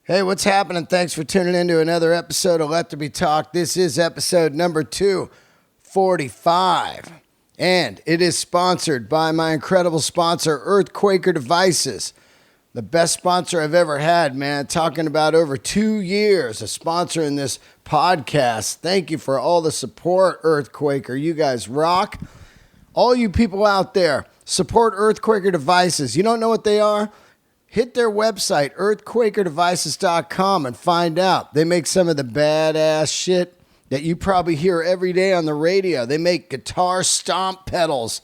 Hey, what's happening? Thanks for tuning in to another episode of Let There Be Talk. This is episode number 245, and it is sponsored by my incredible sponsor, Earthquaker Devices. The best sponsor I've ever had, man. Talking about over 2 years of sponsoring this podcast. Thank you for all the support, Earthquaker. You guys rock. All you people out there, support Earthquaker Devices. You don't know what they are? Hit their website, earthquakerdevices.com, and find out. They make some of the badass shit that you probably hear every day on the radio. They make guitar stomp pedals,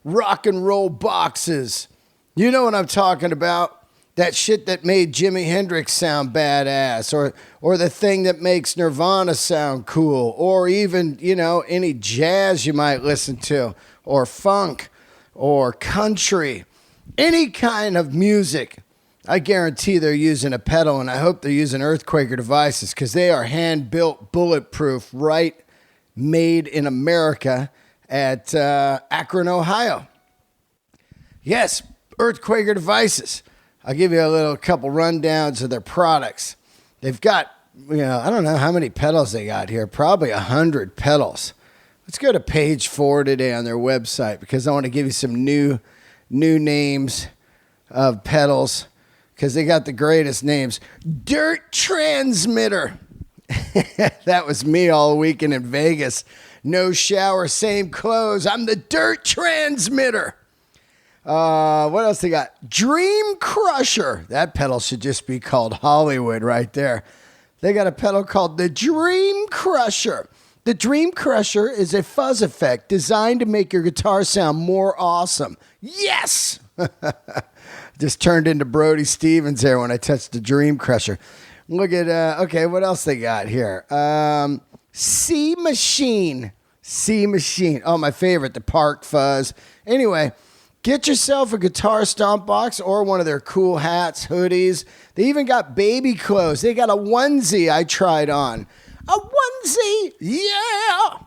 rock and roll boxes. You know what I'm talking about. That shit that made Jimi Hendrix sound badass, or the thing that makes Nirvana sound cool, or even, any jazz you might listen to, or funk, or country. Any kind of music, I guarantee they're using a pedal, and I hope they're using Earthquaker Devices because they are hand-built, bulletproof, right, made in America at Akron, Ohio. Yes, Earthquaker Devices. I'll give you a couple rundowns of their products. They've got, I don't know how many pedals they got here, probably 100 pedals. Let's go to page 4 today on their website because I want to give you some new names of pedals because they got the greatest names. Dirt Transmitter. That was me all weekend in Vegas. No shower, same clothes. I'm the Dirt Transmitter. What else they got? Dream Crusher. That pedal should just be called Hollywood right there. They got a pedal called the Dream Crusher. The Dream Crusher is a fuzz effect designed to make your guitar sound more awesome. Yes! Just turned into Brody Stevens there when I touched the Dream Crusher. Look at, okay, what else they got here? C Machine. Oh, my favorite, the Park Fuzz. Anyway, get yourself a guitar stomp box or one of their cool hats, hoodies. They even got baby clothes. They got a onesie I tried on. A onesie, yeah!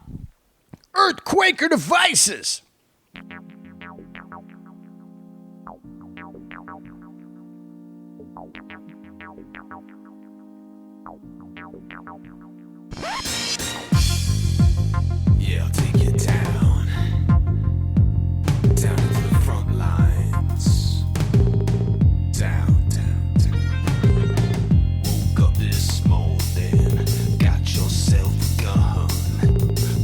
Earthquaker Devices. Yeah, I'll take you down into the front lines. Down. Woke up this morning, got yourself a gun.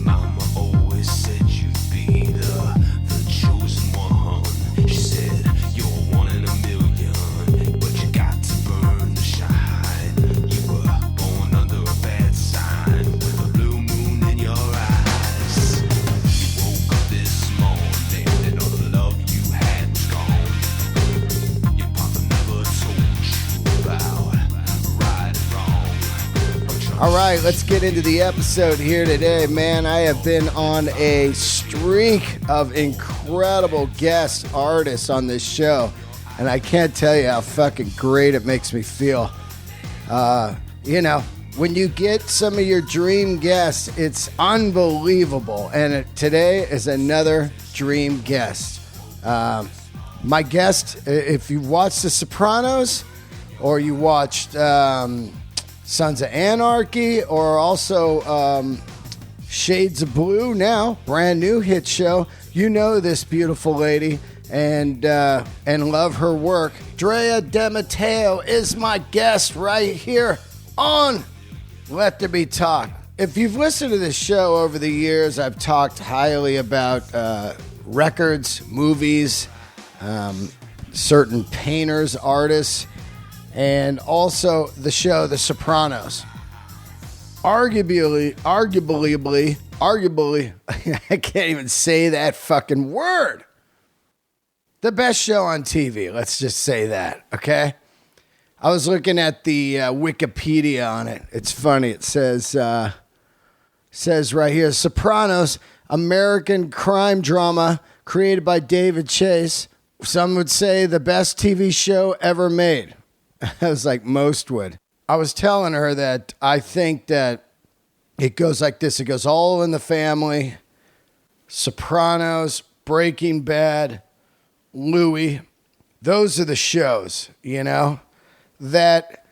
Mama always said you'd be the chosen one. She said you're one in a million, but you got to burn the shine. You were born under a bad sign with a blue moon in your eyes. You woke up this morning and all the love you had was gone. Your papa never told you about right and wrong. All right, let's get into the episode here today, man. I have been on a streak of incredible guest artists on this show, and I can't tell you how fucking great it makes me feel. When you get some of your dream guests, it's unbelievable, and today is another dream guest. My guest, if you watched The Sopranos, or you watched Sons of Anarchy, or also Shades of Blue now, brand new hit show. You know this beautiful lady and love her work. Drea de Matteo is my guest right here on Let There Be Talk. If you've listened to this show over the years, I've talked highly about records, movies, certain painters, artists, and also the show The Sopranos. Arguably, I can't even say that fucking word. The best show on TV, let's just say that, okay? I was looking at the Wikipedia on it. It's funny. It says right here, Sopranos, American crime drama created by David Chase. Some would say the best TV show ever made. I was like, most would. I was telling her that I think that it goes like this. It goes All in the Family, Sopranos, Breaking Bad, Louis. Those are the shows, that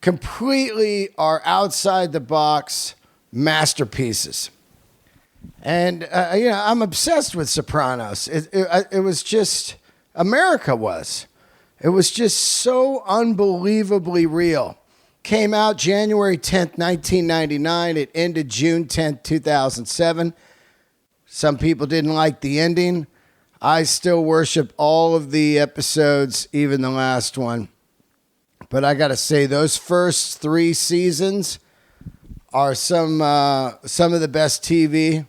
completely are outside the box masterpieces. And, I'm obsessed with Sopranos. It was just, America was. It was just so unbelievably real. Came out January 10th, 1999. It ended June 10th, 2007. Some people didn't like the ending. I still worship all of the episodes, even the last one. But I got to say, those first 3 seasons are some of the best TV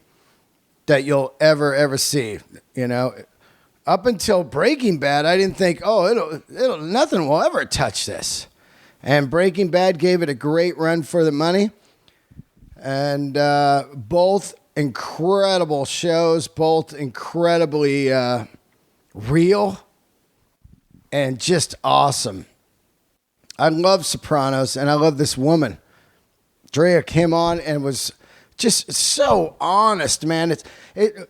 that you'll ever see. Up until Breaking Bad, I didn't think, nothing will ever touch this. And Breaking Bad gave it a great run for the money. And both incredible shows, both incredibly real and just awesome. I love Sopranos, and I love this woman. Drea came on and was just so honest, man.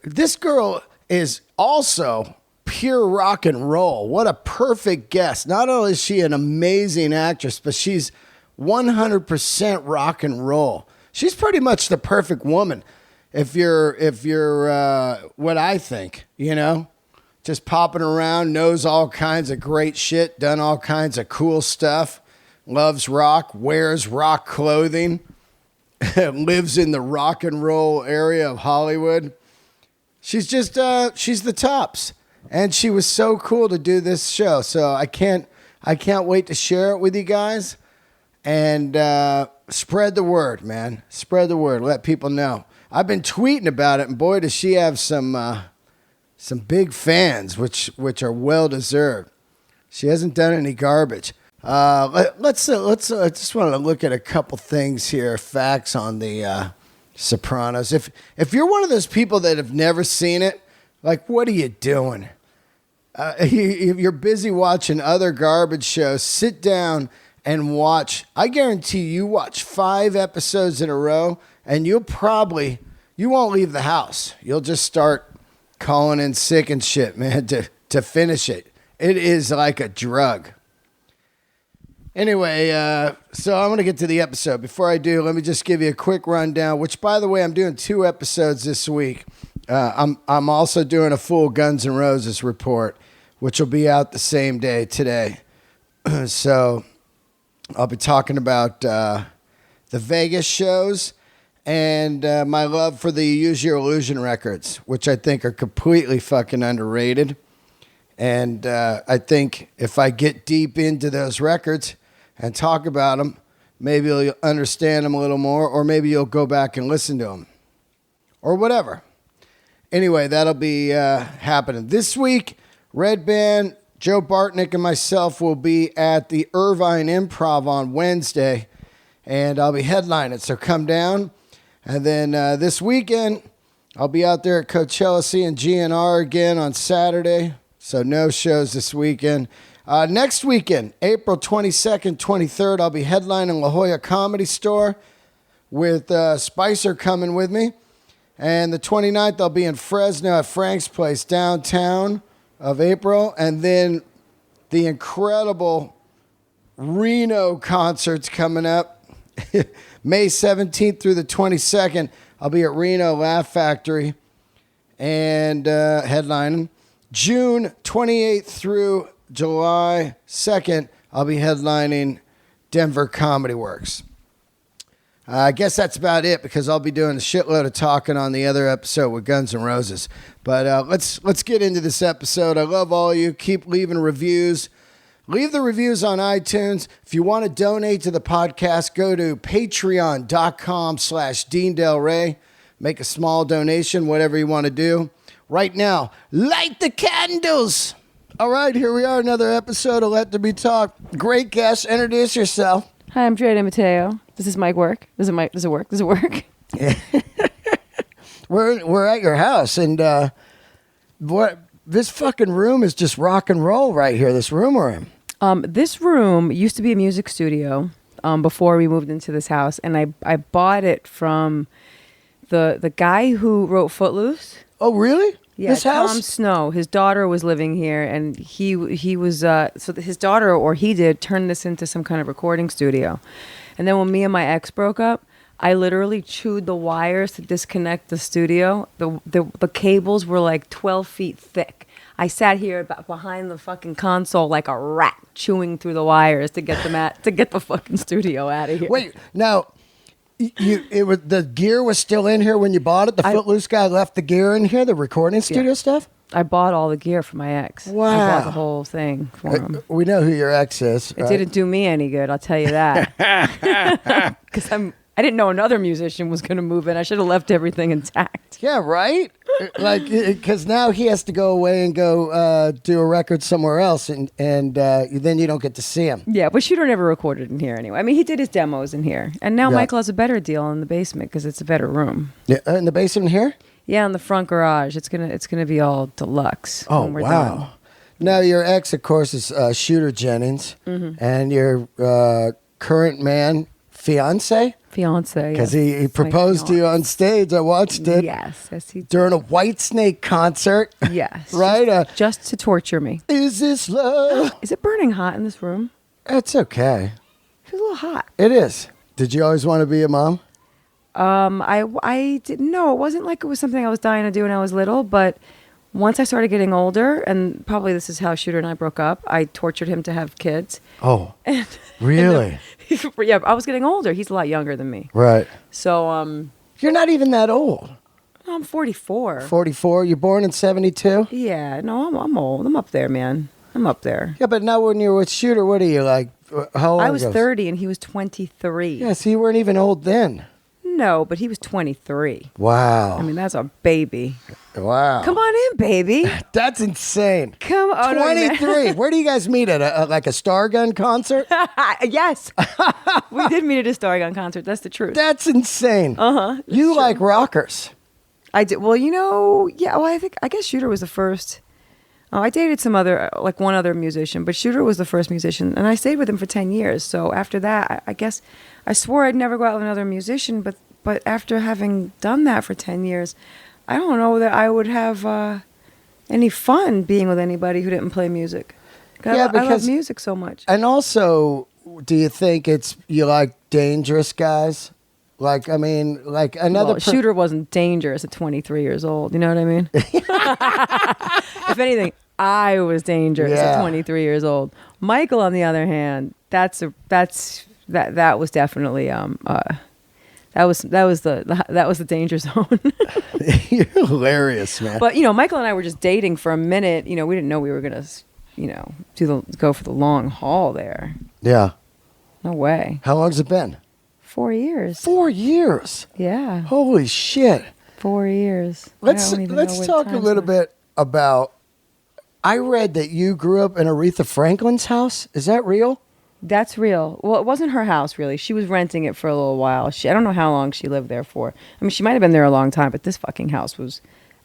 This girl is also pure rock and roll. What a perfect guest. Not only is she an amazing actress, but she's 100% rock and roll. She's pretty much the perfect woman. If you're what I think, just popping around, knows all kinds of great shit, done all kinds of cool stuff, loves rock, wears rock clothing, lives in the rock and roll area of Hollywood. She's just, she's the tops. And she was so cool to do this show. So I can't wait to share it with you guys. And spread the word, man. Spread the word. Let people know. I've been tweeting about it, and boy, does she have some big fans, which are well deserved. She hasn't done any garbage. Let's just want to look at a couple things here, facts on the Sopranos. If you're one of those people that have never seen it, like, what are you doing? You're busy watching other garbage shows. Sit down and watch. I guarantee you watch 5 episodes in a row, and you won't leave the house. You'll just start calling in sick and shit, man, to finish it. It is like a drug. Anyway, so I'm going to get to the episode. Before I do, let me just give you a quick rundown, which, by the way, I'm doing 2 episodes this week. I'm also doing a full Guns N' Roses report, which will be out the same day today. So I'll be talking about the Vegas shows and my love for the Use Your Illusion records, which I think are completely fucking underrated. And I think if I get deep into those records and talk about them, maybe you'll understand them a little more, or maybe you'll go back and listen to them, or whatever. Anyway, that'll be happening. This week, Red Band, Joe Bartnick, and myself will be at the Irvine Improv on Wednesday, and I'll be headlining, so come down. And then this weekend, I'll be out there at Coachella seeing GNR again on Saturday, so no shows this weekend. Next weekend, April 22nd, 23rd, I'll be headlining La Jolla Comedy Store with Spicer coming with me. And the 29th, I'll be in Fresno at Frank's Place, downtown of April. And then the incredible Reno concerts coming up. May 17th through the 22nd, I'll be at Reno Laugh Factory and headlining. June 28th through July 2nd, I'll be headlining Denver Comedy Works. I guess that's about it, because I'll be doing a shitload of talking on the other episode with Guns N' Roses. But let's get into this episode. I love all of you. Keep leaving reviews. Leave the reviews on iTunes. If you want to donate to the podcast, go to patreon.com/Dean Del Rey. Make a small donation, whatever you want to do. Right now, light the candles. All right, here we are, another episode of Let There Be Talk. Great guest. Introduce yourself. Hi, I'm Drea de Matteo. Does this mic work? Does it work? Does it work? Yeah. We're at your house, and this fucking room is just rock and roll right here. This room we're in. This room used to be a music studio before we moved into this house, and I bought it from the guy who wrote Footloose. Oh, really? Yeah, this house? Tom Snow. His daughter was living here, and he was his daughter, or he did, turn this into some kind of recording studio. And then when me and my ex broke up, I literally chewed the wires to disconnect the studio. The cables were like 12 feet thick. I sat here behind the fucking console like a rat, chewing through the wires to get the fucking studio out of here. Wait, now the gear was still in here when you bought it. The Footloose guy left the gear in here, the recording studio stuff. I bought all the gear for my ex. Wow. I bought the whole thing for him. We know who your ex is. It didn't do me any good, I'll tell you that. Because I didn't know another musician was going to move in. I should have left everything intact. Yeah, right? Like, because now he has to go away and go do a record somewhere else, and then you don't get to see him. Yeah, but Shooter never recorded in here anyway. I mean, he did his demos in here. And now Yeah. Michael has a better deal in the basement because it's a better room. Yeah, in the basement here? Yeah, in the front garage. It's gonna be all deluxe. Oh, when we're wow. done. Now, your ex, of course, is Shooter Jennings, and your current man, fiance? Fiance. Because yes. he It's my proposed to you on stage. I watched it. Yes, he did. During a Whitesnake concert. Yes. Right? Just to torture me. Is this love? Is it burning hot in this room? It's okay. It's a little hot. It is. Did you always want to be a mom? I didn't know. It wasn't like it was something I was dying to do when I was little, but once I started getting older, and probably this is how Shooter and I broke up, I tortured him to have kids. Oh, really? Yeah, I was getting older. He's a lot younger than me. Right. So, You're not even that old. I'm 44. 44. You're born in 72? Yeah, no, I'm old. I'm up there, man. I'm up there. Yeah, but now when you're with Shooter, what are you like? How old? I was 30 and he was 23. Yeah, so you weren't even old then. No, but he was 23. Wow. I mean, that's a baby. Wow. Come on in, baby. That's insane. Come on. 23. Where do you guys meet at? Like a Stargun concert? Yes. We did meet at a Stargun concert. That's the truth. That's insane. Uh-huh. You like rockers. I did. Well, yeah, well, I guess Shooter was the first. I dated one other musician, but Shooter was the first musician, and I stayed with him for 10 years. So after that, I guess I swore I'd never go out with another musician, but after having done that for 10 years, I don't know that I would have any fun being with anybody who didn't play music. Yeah, I love because- music so much. And also, do you think you like dangerous guys? Like, I mean, like another... Well, Shooter wasn't dangerous at 23 years old. You know what I mean? If anything, I was dangerous Yeah. at 23 years old. Michael, on the other hand, that was definitely that was the danger zone. You're hilarious, man. But Michael and I were just dating for a minute. We didn't know we were gonna go for the long haul there. Yeah. No way. How long's it been? 4 years. 4 years. Yeah. Holy shit. 4 years. Let's I don't even know what talk a time's little on. bit about... I read that you grew up in Aretha Franklin's house. Is that real? That's real. Well, it wasn't her house, really. She was renting it for a little while. I don't know how long she lived there for. I mean, she might have been there a long time, but this fucking house was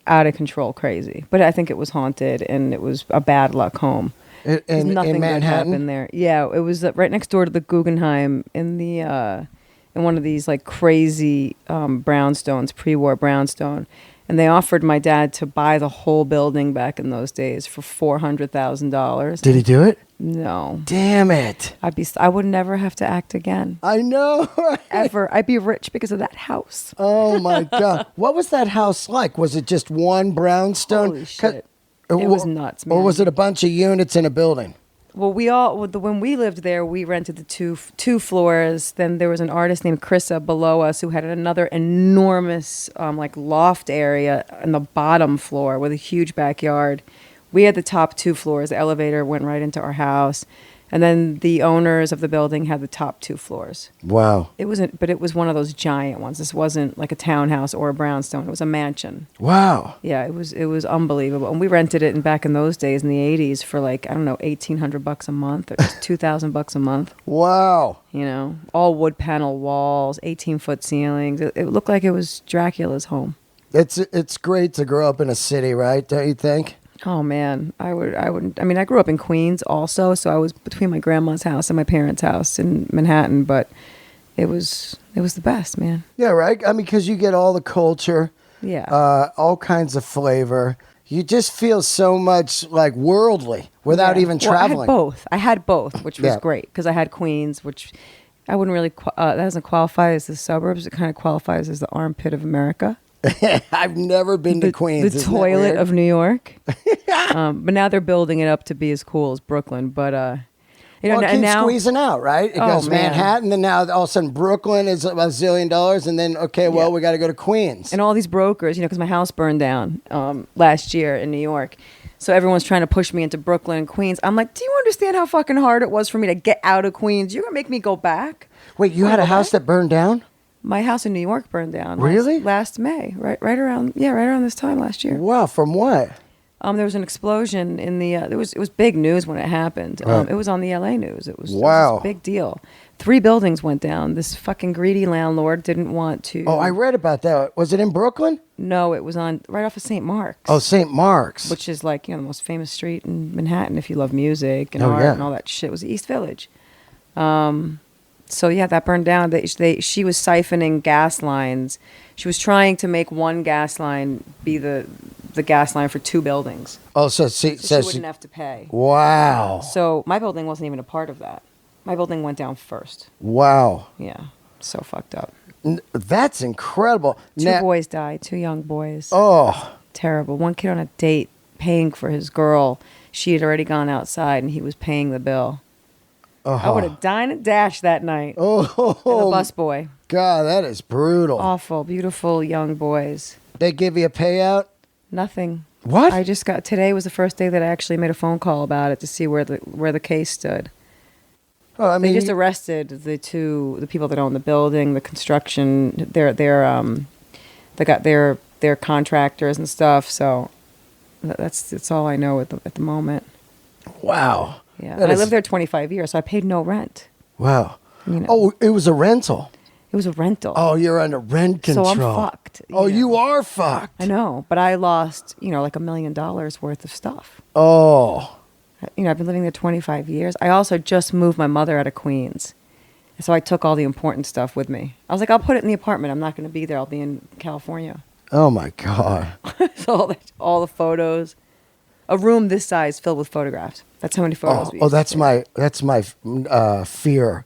out of control crazy. But I think it was haunted, and it was a bad luck home. In Nothing good Manhattan? happened there. Yeah, it was right next door to the Guggenheim in one of these like crazy brownstones, pre-war brownstone. And they offered my dad to buy the whole building back in those days for $400,000. Did he do it? No. Damn it. I would never have to act again. I know. Right? Ever. I'd be rich because of that house. Oh, my God. What was that house like? Was it just one brownstone? Holy shit. It was nuts, man. Or was it a bunch of units in a building? Well, when we lived there, we rented the two floors. Then there was an artist named Krissa below us who had another enormous like loft area on the bottom floor with a huge backyard. We had the top 2 floors. The elevator went right into our house. And then the owners of the building had the top 2 floors. Wow. It was one of those giant ones. This wasn't like a townhouse or a brownstone. It was a mansion. Wow. Yeah, it was unbelievable. And we rented it back in those days in the 80s for like, I don't know, $1,800 a month or $2,000 a month. Wow. All wood panel walls, 18-foot ceilings. It looked like it was Dracula's home. It's great to grow up in a city, right? Don't you think? Oh man, I mean, I grew up in Queens also, so I was between my grandma's house and my parents' house in Manhattan, but it was the best, man. Yeah, right? I mean, because you get all the culture, Yeah. all kinds of flavor, You just feel so much like worldly without Yeah. even Well, traveling. I had both, which was Yeah. great because I had Queens, which I wouldn't really, that doesn't qualify as the suburbs. It kind of qualifies as the armpit of America. I've never been to Queens. The Isn't that toilet weird? of New York. But now they're building it up to be as cool as Brooklyn. But, you know, Well, it and keeps now, squeezing out, right? It Oh, goes man. Manhattan, and now all of a sudden Brooklyn is $1 zillion, and then, okay, well, Yeah. we got to go to Queens. and all these brokers, you know, because my house burned down last year in New York. So everyone's trying to push me into Brooklyn and Queens. I'm like, do you understand how fucking hard it was for me to get out of Queens? You're going to make me go back? Wait, you had a house that burned down? My house in New York burned down. Really? Last May, right around this time last year. Wow, from what? There was an explosion in the. It was big news when it happened. Right. It was on the LA news. It was Wow. a big deal. 3 buildings went down. This fucking greedy landlord didn't want to. Oh, I read about that. Was it in Brooklyn? No, it was on right off of St. Mark's. Oh, St. Mark's. Which is like, you know, the most famous street in Manhattan if you love music and Oh, art yeah. and all that shit. It was the East Village. So yeah, that burned down. She was siphoning gas lines. She was trying to make one gas line be the gas line for 2 buildings. Oh, so So she wouldn't have to pay. Wow. So my building wasn't even a part of that. My building went down first. Wow. Yeah. So fucked up. That's incredible. 2 boys died, 2 young boys. Oh, Terrible. One kid on a date paying for his girl. She had already gone outside and he was paying the bill. I would have dined and dashed that night. oh, And the busboy. God, that is brutal. Awful, beautiful young boys. They give you a payout? Nothing. What? I just got today was the first day that I actually made a phone call about it to see where the case stood. Oh, I They mean, just arrested the people that own the building, the construction. They got their contractors and stuff. So that's all I know at the moment. wow. Yeah, That and I is- lived there 25 years, so I paid no rent. Wow. You know. Oh, it was a rental. It was a rental. Oh, you're under rent So control. I'm fucked. Oh, you know. you are fucked. I know, but I lost, like $1 million worth of stuff. Oh, I've been living there 25 years. I also just moved my mother out of Queens. So I took all the important stuff with me. I was like, I'll put it in the apartment. I'm not going to be there. I'll be in California. oh my God. So all the photos. A room this size filled with photographs. That's how many photos we used to That's my fear.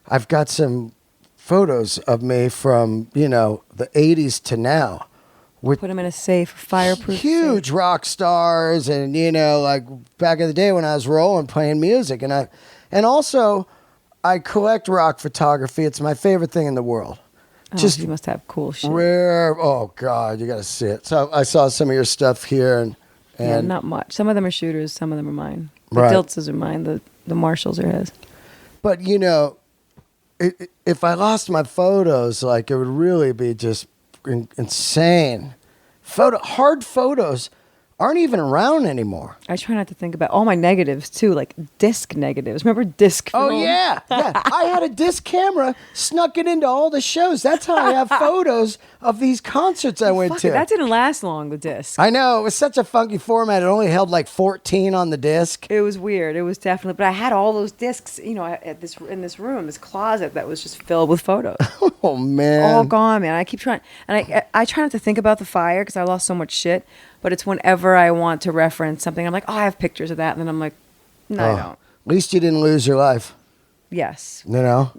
I've got some photos of me from the 80s to now, with put them in a safe, fireproof huge safe. rock stars, and like back in the day when I was rolling playing music, and also I collect rock photography. It's my favorite thing in the world. Oh, Just you must have cool shit. rare. Oh God, you got to see it. So I saw some of your stuff here, and Yeah, not much. Some of them are shooters. Some of them are mine. The Right. Diltzes are mine. The Marshalls are his. but if I lost my photos, like it would really be just insane. Hard photos aren't even around anymore. I try not to think about all my negatives too, like disc negatives. Remember disc? Oh film? yeah. I had a disc camera, snuck it into all the shows. That's how I have photos of these concerts I went Fuck to. it, that didn't last long. The disc. I know, it was such a funky format. It only held like 14 on the disc. It was weird. It was definitely, but I had all those discs, in this room, this closet that was just filled with photos, Oh man. all gone, man. I keep trying, and I try not to think about the fire because I lost so much shit. But it's whenever I want to reference something, I'm like, oh, I have pictures of that, and then I'm like, no, I don't. At least you didn't lose your life. Yes. You know?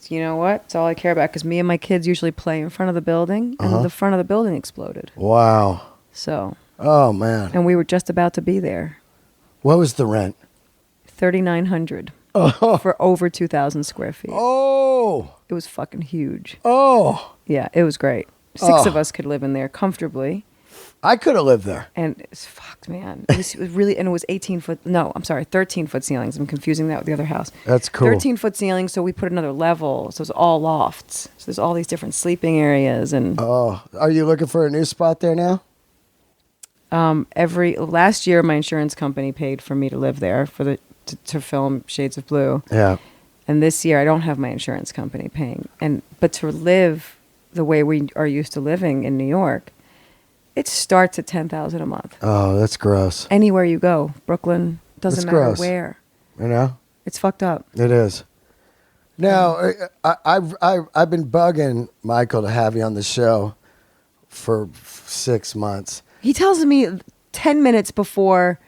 You know what? It's all I care about because me and my kids usually play in front of the building, and the front of the building exploded. Wow. So, Oh man. and we were just about to be there. What was the rent? $3,900 for over 2,000 square feet. Oh. It was fucking huge. Oh. Yeah, it was great. 6 of us could live in there comfortably. I could have lived there. And it's fucked, man. It was really, and it was 13-foot ceilings. I'm confusing that with the other house. That's cool. 13-foot ceilings, so we put another level. So it's all lofts. So there's all these different sleeping areas. And Oh. Are you looking for a new spot there now? last year, my insurance company paid for me to live there to film Shades of Blue. Yeah. And this year, I don't have my insurance company paying. But to live the way we are used to living in New York, it starts at $10,000 a month. Oh, that's gross. Anywhere you go, Brooklyn, doesn't That's matter gross. where. You know? It's fucked up. It is. Now, I've been bugging Michael to have you on the show for 6 months. He tells me 10 minutes before.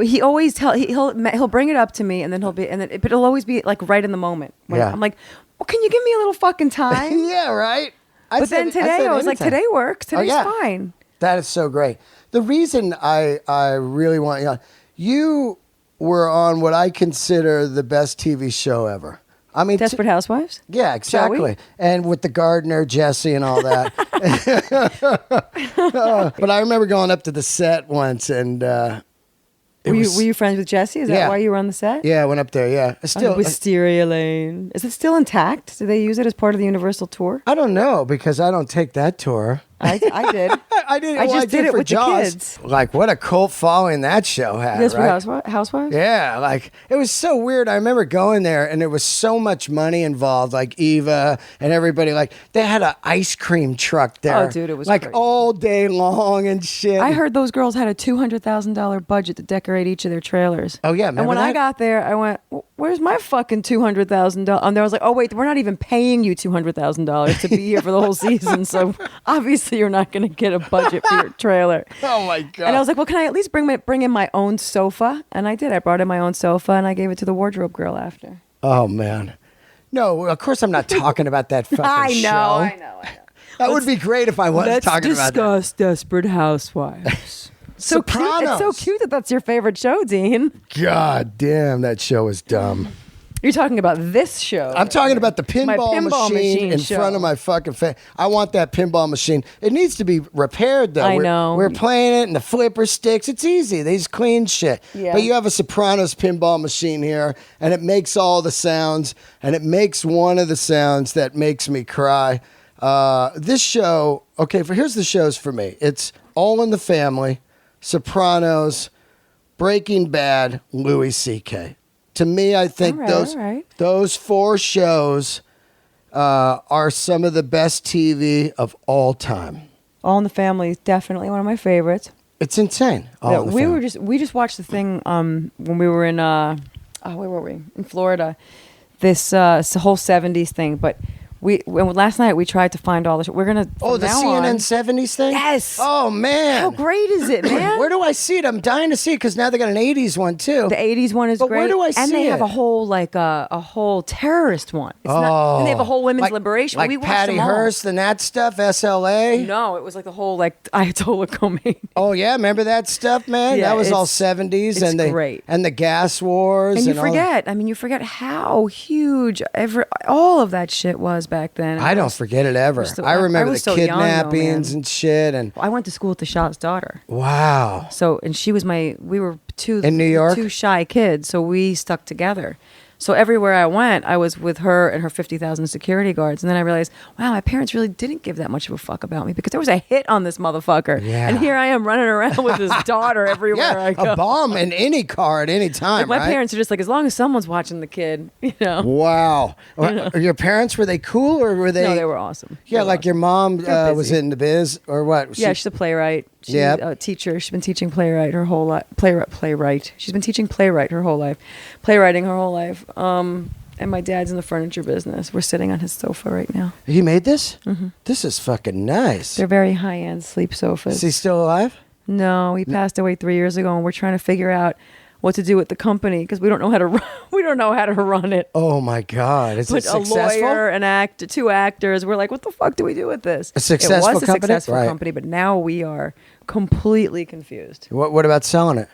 He always he'll bring it up to me, and then but it'll always be like right in the moment. When Yeah. I'm like, well, can you give me a little fucking time? Yeah, right. But then today I was like, today works. Today's yeah. fine. That is so great. The reason I really want you on, you were on what I consider the best TV show ever. I mean, Desperate Housewives? yeah, exactly. Joey? And with the gardener, Jesse, and all that. But I remember going up to the set once, and Were you friends with Jesse? Is that Yeah. why you were on the set? yeah, I went up there. Yeah, still. Wisteria Lane. Is it still intact? Do they use it as part of the Universal tour? I don't know because I don't take that tour. I did. I did. I just did it for with the Jaws. kids. Like what a cult following that show had. Desperate right? Housewives? Yeah, like it was so weird. I remember going there and there was so much money involved, like Eva and everybody. Like they had an ice cream truck there. Oh, dude, it was like crazy. all day long and shit. I heard those girls had a $200,000 budget to decorate each of their trailers. Oh, yeah, And remember when I that? got there, I went, "Where's my fucking $200,000?" And I was like, "Oh wait, we're not even paying you $200,000 to be here for the whole season. So obviously you're not going to get a budget for your trailer." Oh my god! And I was like, "Well, can I at least bring in my own sofa?" And I did. I brought in my own sofa and I gave it to the wardrobe girl after. oh man, no. Of course, I'm not talking about that fucking I know, show. I know. That would be great if I was talking about that. Desperate Housewives. So cute. It's so Sopranos. cute that that's your favorite show, Dean. God damn, that show is dumb. You're talking about this show. I'm talking about the My pinball machine in show. front of my fucking face. I want that pinball machine. It needs to be repaired, though. I know. We're playing it, and the flipper sticks. It's easy. They just clean shit. Yeah. But you have a Sopranos pinball machine here, and it makes all the sounds, and it makes one of the sounds that makes me cry. This show, okay, here's the shows for me. It's All in the Family, Sopranos, Breaking Bad, Louis C.K. To me, I think all right. those four shows are some of the best TV of all time. All in the Family is definitely one of my favorites. It's insane. All in the Family. We just watched the thing when we were in where were we? In Florida. This whole 70s thing, but last night we tried to find all the we're gonna Oh, the CNN 70s thing? Yes. Oh, man. How great is it, man? Where do I see it? I'm dying to see it because now they got an 80s one, too. The 80s one is But great. where do I And see they have it? a whole a whole terrorist one. It's not, and they have a whole women's liberation. Like We watched Patty them all. Hearst and that stuff, SLA. No, it was like the whole Ayatollah Khomeini. Oh, yeah. Remember that stuff, man? Yeah, that was all it's 70s. it's and great. And the gas wars. And you all that. forget. You forget how huge all of that shit was back then. I don't forget it ever. I remember was the so young, though, kidnappings man. and shit. And I went to school with the Shah's daughter. wow. So, and she was we were In New York? two shy kids, so we stuck together. So everywhere I went, I was with her and her 50,000 security guards. And then I realized, wow, my parents really didn't give that much of a fuck about me because there was a hit on this motherfucker. Yeah. And here I am running around with his daughter everywhere I go. a bomb in any car at any time, My right? parents are just like, as long as someone's watching the kid, Wow. Are your parents, were they cool or were they? No, they were awesome. Yeah, They were like awesome. your mom They're was busy. in the biz or what? Yeah, she's a playwright. She's Yep. a teacher. She's been teaching playwright her whole life. Playwright. She's been teaching playwright her whole life. Playwriting her whole life. And my dad's in the furniture business. We're sitting on his sofa right now. He made this? Mm-hmm. This is fucking nice. They're very high-end sleep sofas. Is he still alive? No, he passed away 3 years ago, and we're trying to figure out what to do with the company because we don't know how to run it. Oh my God. Is it But a successful? lawyer, an actor, 2 actors. We're like, what the fuck do we do with this? A successful It was a company? successful Right. company, but now we are completely confused. What about selling it?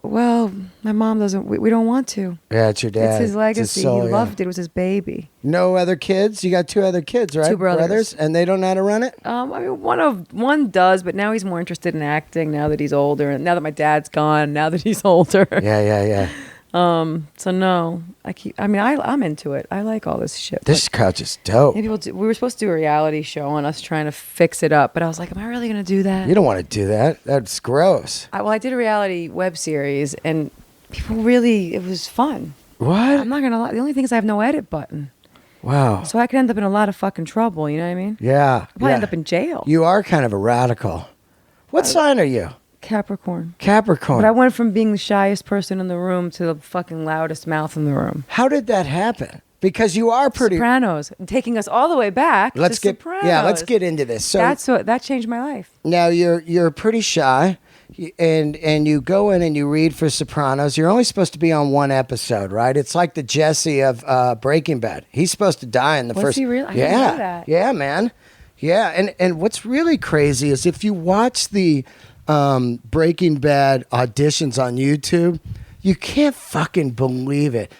Well, my mom doesn't. We don't want to. Yeah, it's your dad. It's his legacy. soul, He yeah. loved it. It was his baby. No other kids? You got 2 other kids, right? 2 brothers. And they don't know how to run it? One does, but now he's more interested in acting now that he's older, and now that my dad's gone, now that he's older. Yeah. So no, I'm into it. I like all this shit. This couch is dope. We were supposed to do a reality show on us trying to fix it up, but I was like, am I really going to do that? You don't want to do that. That's gross. I did a reality web series, and it was fun. What? I'm not going to lie. The only thing is I have no edit button. Wow. So I could end up in a lot of fucking trouble, you know what I mean? Yeah. I'll probably end up in jail. You are kind of a radical. What sign are you? Capricorn. Capricorn. But I went from being the shyest person in the room to the fucking loudest mouth in the room. How did that happen? Because you are pretty. Sopranos. And taking us all the way back Let's to get Sopranos. let's get into this. So That changed my life. now you're pretty shy. and you go in and you read for Sopranos, you're only supposed to be on one episode, right? It's like the Jesse of Breaking Bad. He's supposed to die in the Was first. he really? I yeah, didn't know that. Yeah, man. Yeah, and what's really crazy is if you watch the Breaking Bad auditions on YouTube, you can't fucking believe it.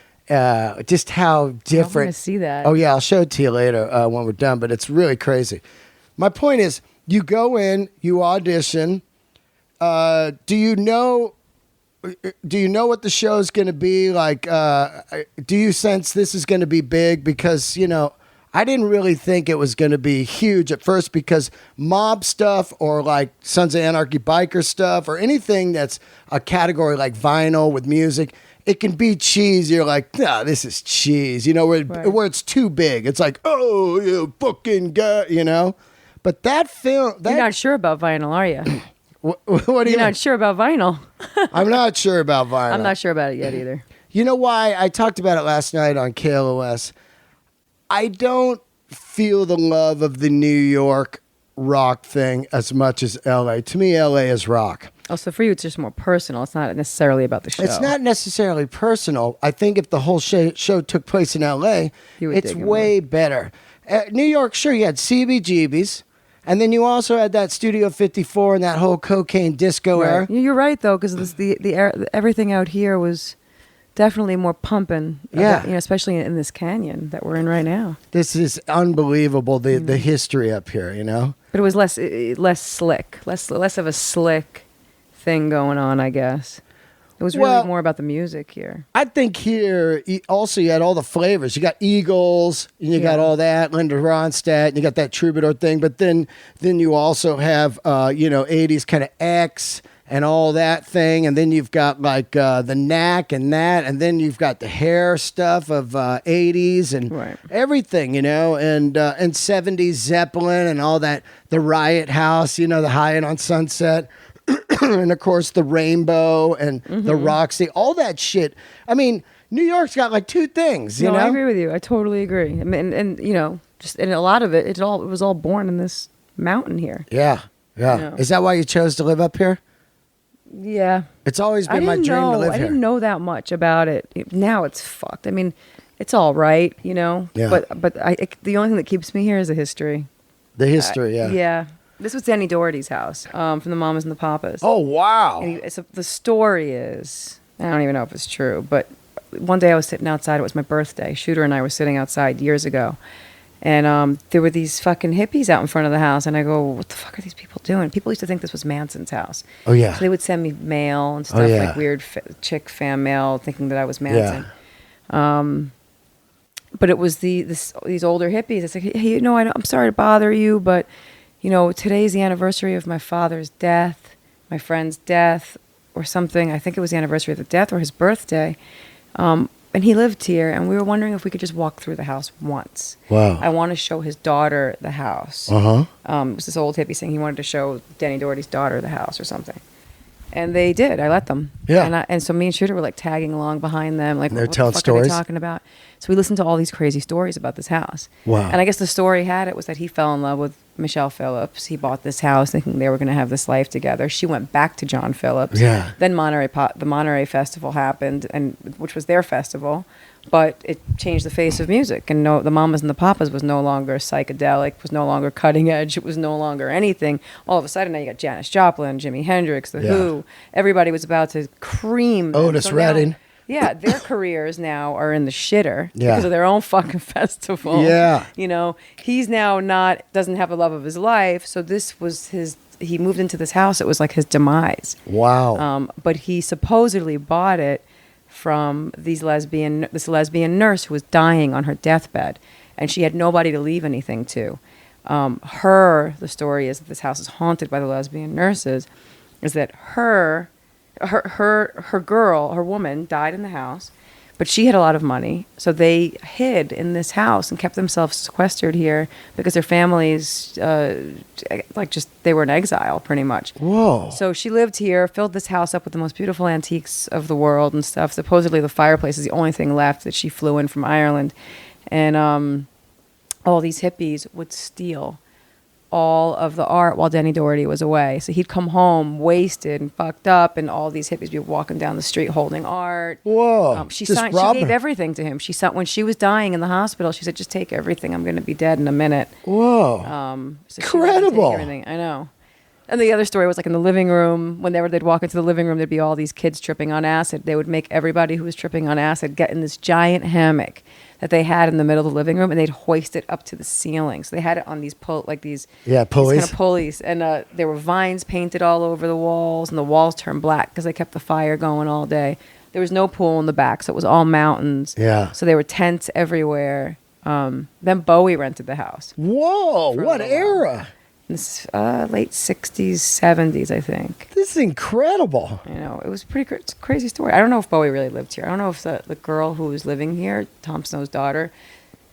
Just how different. I want to see that. Oh yeah, I'll show it to you later when we're done. But it's really crazy. My point is, you go in, you audition. Do you know what the show is going to be like? Do you sense this is going to be big? Because I didn't really think it was going to be huge at first, because mob stuff or like Sons of Anarchy biker stuff or anything that's a category like vinyl with music, it can be cheese. You're like, nah, this is cheese, where it's too big. It's like, oh, you fucking guy, But that film, You're not sure about vinyl, are you? what do you You're mean? not sure about vinyl. I'm not sure about vinyl. I'm not sure about it yet either. You know why? I talked about it last night on KLOS. I don't feel the love of the New York rock thing as much as LA. To me, LA is rock. Oh, so for you, it's just more personal. It's not necessarily about the show. It's not necessarily personal. I think if the whole show took place in LA, You would it's dig it way better. New York, sure, you had CBGBs, and then you also had that Studio 54 and that whole cocaine disco era. Right. You're right though, because everything out here was definitely more pumping. Yeah. Especially in this canyon that we're in right now. This is unbelievable, the history up here, But it was less slick, less of a slick thing going on, I guess. It was really more about the music here. I think here also you had all the flavors. You got Eagles, and you got all that, Linda Ronstadt, and you got that troubadour thing. But then you also have 80s kind of X and all that thing, and then you've got like the Knack and that, and then you've got the hair stuff of 80s and everything, and 70s Zeppelin and all that, the Riot House, the Hyatt on Sunset. And of course the Rainbow and the Roxy, all that shit. I mean, New York's got like two things, I agree with you. I totally agree. I mean, and just and a lot of it was all born in this mountain here. Yeah. Is that why you chose to live up here? Yeah. It's always been my dream to live here. I didn't know that much about it. Now it's fucked. I mean, it's all right, Yeah. But the only thing that keeps me here is the history. The history, yeah. Yeah. This was Danny Doherty's house, from the Mamas and the Papas. Oh, wow. And the story is, I don't even know if it's true, but one day I was sitting outside. It was my birthday. Shooter and I were sitting outside years ago. And there were these fucking hippies out in front of the house. And I go, what the fuck are these people doing? People used to think this was Manson's house. Oh, yeah. So they would send me mail and stuff, like weird chick fan mail, thinking that I was Manson. Yeah. But it was these older hippies. It's like, hey, I'm sorry to bother you, but... today's the anniversary of my father's death, my friend's death, or something. I think it was the anniversary of the death or his birthday. And he lived here, and we were wondering if we could just walk through the house once. Wow. I want to show his daughter the house. Uh-huh. It was this old hippie saying he wanted to show Danny Doherty's daughter the house or something. And they did. I let them. Yeah. And so me and Shooter were like tagging along behind them. Like, and they're what telling the fuck stories? are they talking about? So we listened to all these crazy stories about this house. Wow. And I guess the story had it was that he fell in love with Michelle Phillips. He bought this house thinking they were going to have this life together. She went back to John Phillips. Yeah. Then the Monterey Festival happened, which was their festival. But it changed the face of music. And the Mamas and the Papas was no longer psychedelic, was no longer cutting edge. It was no longer anything. All of a sudden, now you got Janis Joplin, Jimi Hendrix, The Who. Everybody was about to cream them. Otis Redding. Yeah, their careers now are in the shitter because of their own fucking festival. Yeah. He's now doesn't have the love of his life. So this was he moved into this house. It was like his demise. Wow. But he supposedly bought it from this lesbian nurse who was dying on her deathbed, and she had nobody to leave anything to. The story is that this house is haunted by the lesbian nurses, is that her woman died in the house, but she had a lot of money, so they hid in this house and kept themselves sequestered here because their families, they were in exile pretty much. Whoa. So she lived here, filled this house up with the most beautiful antiques of the world and stuff. Supposedly the fireplace is the only thing left that she flew in from Ireland. And all these hippies would steal all of the art while Denny Doherty was away. So he'd come home wasted and fucked up, and all these hippies would be walking down the street holding art. Whoa. She Just signed. She robbing gave her. everything to him. She said when she was dying in the hospital, she said, "Just take everything. I'm going to be dead in a minute." Whoa. So she let him take Incredible. everything. I know. And the other story was like in the living room, whenever they'd walk into the living room, there'd be all these kids tripping on acid. They would make everybody who was tripping on acid get in this giant hammock that they had in the middle of the living room, and they'd hoist it up to the ceiling. So they had it on these Pulleys. these kind of pulleys, and there were vines painted all over the walls, and the walls turned black because they kept the fire going all day. There was no pool in the back, so it was all mountains. Yeah. So there were tents everywhere. Then Bowie rented the house. Whoa. For a What little while. era? This late 60s, 70s, I think. This is incredible. You know, it was it's a crazy story. I don't know if Bowie really lived here. I don't know if the girl who was living here, Tom Snow's daughter,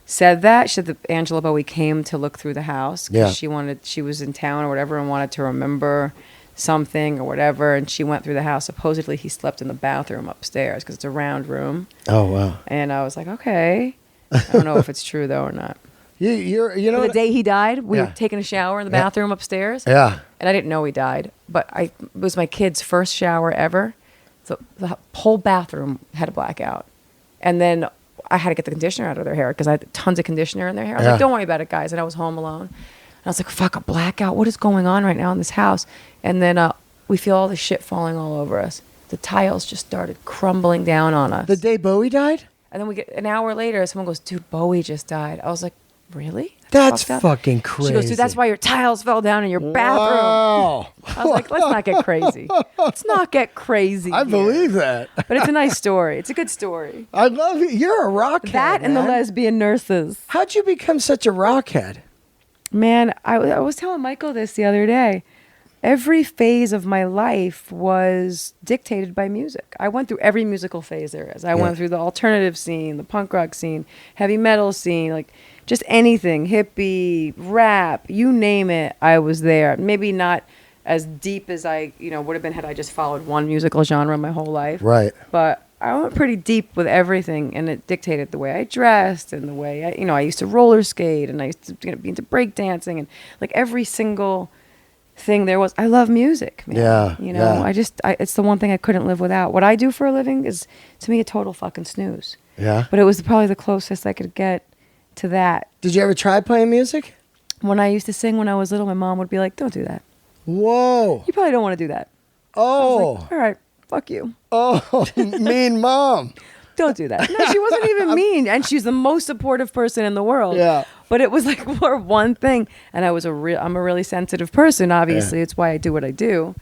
said that. She said that Angela Bowie came to look through the house because Yeah. she was in town or whatever and wanted to remember something or whatever. And she went through the house. Supposedly he slept in the bathroom upstairs because it's a round room. Oh, wow. And I was like, okay. I don't know if it's true though or not. You know The what? day he died, we Yeah. were taking a shower in the Yeah. bathroom upstairs. Yeah. And I didn't know he died, but it was my kid's first shower ever. The whole bathroom had a blackout. And then I had to get the conditioner out of their hair because I had tons of conditioner in their hair. I was Yeah. like, don't worry about it, guys. And I was home alone. And I was like, fuck, a blackout? What is going on right now in this house? And then we feel all the shit falling all over us. The tiles just started crumbling down on us. The day Bowie died? And then we get an hour later, someone goes, dude, Bowie just died. I was like, really? That's fucked up? fucking crazy. She goes, dude, that's why your tiles fell down in your bathroom. Wow. I was like, let's not get crazy. Let's not get crazy. I here." believe that. But it's a nice story. It's a good story. I love you. You're a rockhead. That and the man. lesbian nurses. How'd you become such a rockhead? Man, I was telling Michael this the other day. Every phase of my life was dictated by music. I went through every musical phase there is. I went through the alternative scene, the punk rock scene, heavy metal scene, like just anything, hippie, rap, you name it, I was there. Maybe not as deep as I, would have been had I just followed one musical genre my whole life. Right. But I went pretty deep with everything, and it dictated the way I dressed and the way I used to roller skate, and I used to be into breakdancing, and like every single thing there was. I love music, man. Yeah, yeah. It's the one thing I couldn't live without. What I do for a living is, to me, a total fucking snooze. Yeah. But it was probably the closest I could get to that. Did you ever try playing music? When I used to sing when I was little, my mom would be like, don't do that. Whoa. You probably don't want to do that. I Oh. was like, all right, fuck you. Oh, mean mom. Don't do that. No, she wasn't even mean, and she's the most supportive person in the world. Yeah. But it was like for one thing, and I'm a really sensitive person. Obviously, Yeah. it's why I do what I do.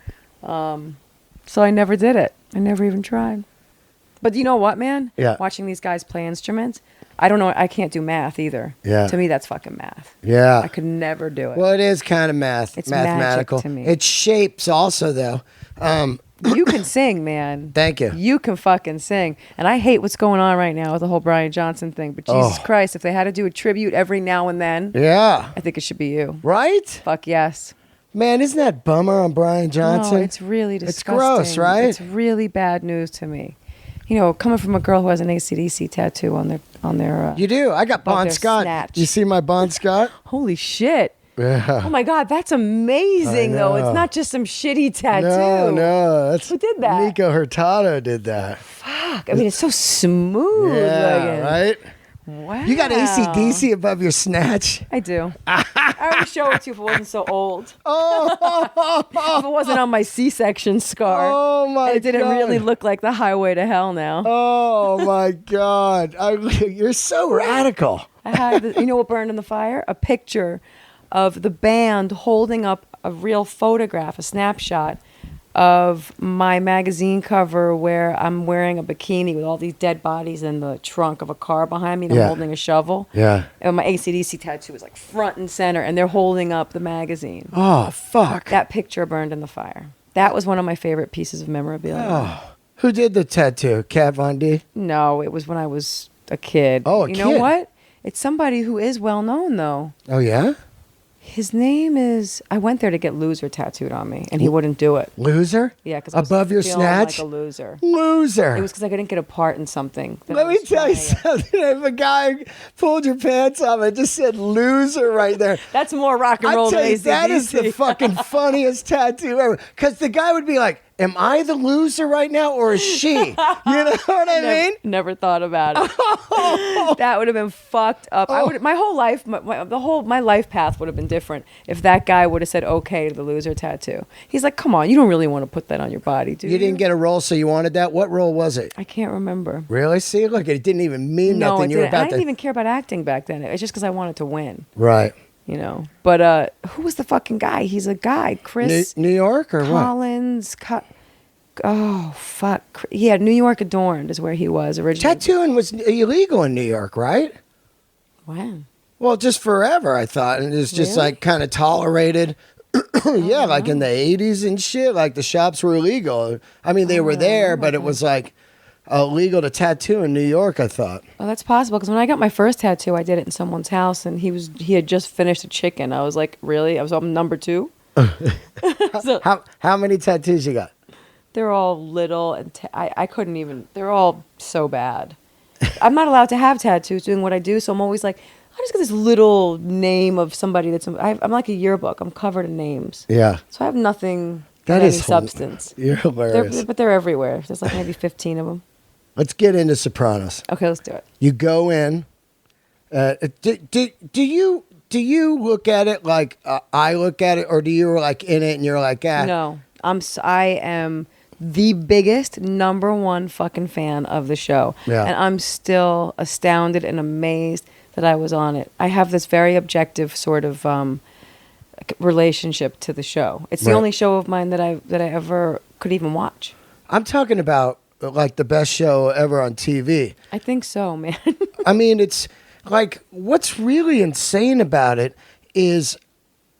So I never did it. I never even tried. But you know what, man? Yeah. Watching these guys play instruments, I don't know. I can't do math either. Yeah. To me, that's fucking math. Yeah. I could never do it. Well, it is kind of It's magic mathematical. to me. It's shapes also, though. You can sing, man. Thank you. You can fucking sing. And I hate what's going on right now with the whole Brian Johnson thing. But Jesus Oh. Christ, if they had to do a tribute every now and then, Yeah. I think it should be you. Right? Fuck yes. Man, isn't that bummer on Brian Johnson? No, it's really It's disgusting. gross, right? It's really bad news to me. Coming from a girl who has an AC/DC tattoo on their. You do. I got above Bon their Scott. snatch. You see my Bon Scott? Holy shit! Yeah. Oh my God, that's amazing I though. know. It's not just some shitty tattoo. No. That's Who did that? Nico Hurtado did that. Fuck. I mean, it's so smooth. Yeah, looking. right? Wow. You got AC/DC above your snatch. I do. I would show it to you if it wasn't so old. Oh, If it wasn't on my C-section scar. oh my And it didn't God. really look like the highway to hell now. Oh my God. You're so radical. I had, you know what burned in the fire? A picture of the band holding up a real photograph, a snapshot of my magazine cover where I'm wearing a bikini with all these dead bodies in the trunk of a car behind me, and Yeah. I'm holding a shovel. Yeah. And my AC/DC tattoo is like front and center, and they're holding up the magazine. Oh, fuck. That picture burned in the fire. That was one of my favorite pieces of memorabilia. Oh. Who did the tattoo? Kat Von D? No, it was when I was a kid. Oh, a you kid. know what? It's somebody who is well known, though. Oh, yeah? His name is. I went there to get loser tattooed on me, and he wouldn't do it. Loser? Yeah, because above your snatch? like a loser. Loser. It was because I couldn't get a part in something. that Let I me was tell you trying to- something. If a guy pulled your pants off, it just said loser right there. That's more rock and I roll tell than you, that is the AC/DC. fucking funniest tattoo ever. Because the guy would be like, am I the loser right now or is she? You know what I mean? Never thought about it. That would have been fucked up. I would. My whole life, my life path would have been different if that guy would have said okay to the loser tattoo. He's like, come on, you don't really want to put that on your body, do you? You didn't get a role, so you wanted that? What role was it? I can't remember. Really? See, look, it didn't even mean No, nothing. it You were didn't. I about didn't to. even care about acting back then. It's just because I wanted to win. Right. You know. But who was the fucking guy? He's a guy, Chris New York or what? Collins. Oh fuck! Yeah, New York Adorned is where he was originally. Tattooing was illegal in New York, right? When? Well, just forever, I thought. And it's just Really? like kind of tolerated. Yeah, like in the 80s and shit. Like the shops were illegal. I mean, they were there, but it was like illegal to tattoo in New York, I thought. Oh, that's possible because when I got my first tattoo, I did it in someone's house, and he had just finished a chicken. I was like, really? I'm number 2. So How many tattoos you got? they're all little, and I couldn't even. They're all so bad. I'm not allowed to have tattoos doing what I do, so I'm always like, I just got this little name of somebody that's. I'm like a yearbook. I'm covered in names. Yeah. So I have nothing. That of is any substance. You're hilarious. But they're everywhere. There's like maybe 15 of them. Let's get into Sopranos. Okay, let's do it. You go in. Do you look at it like I look at it, or do you like in it and you're like, ah? No, I am the biggest #1 fucking fan of the show. Yeah. And I'm still astounded and amazed that I was on it. I have this very objective sort of relationship to the show. It's the Right. only show of mine that I ever could even watch. I'm talking about like the best show ever on TV. I think so, man. I mean, it's like what's really insane about it is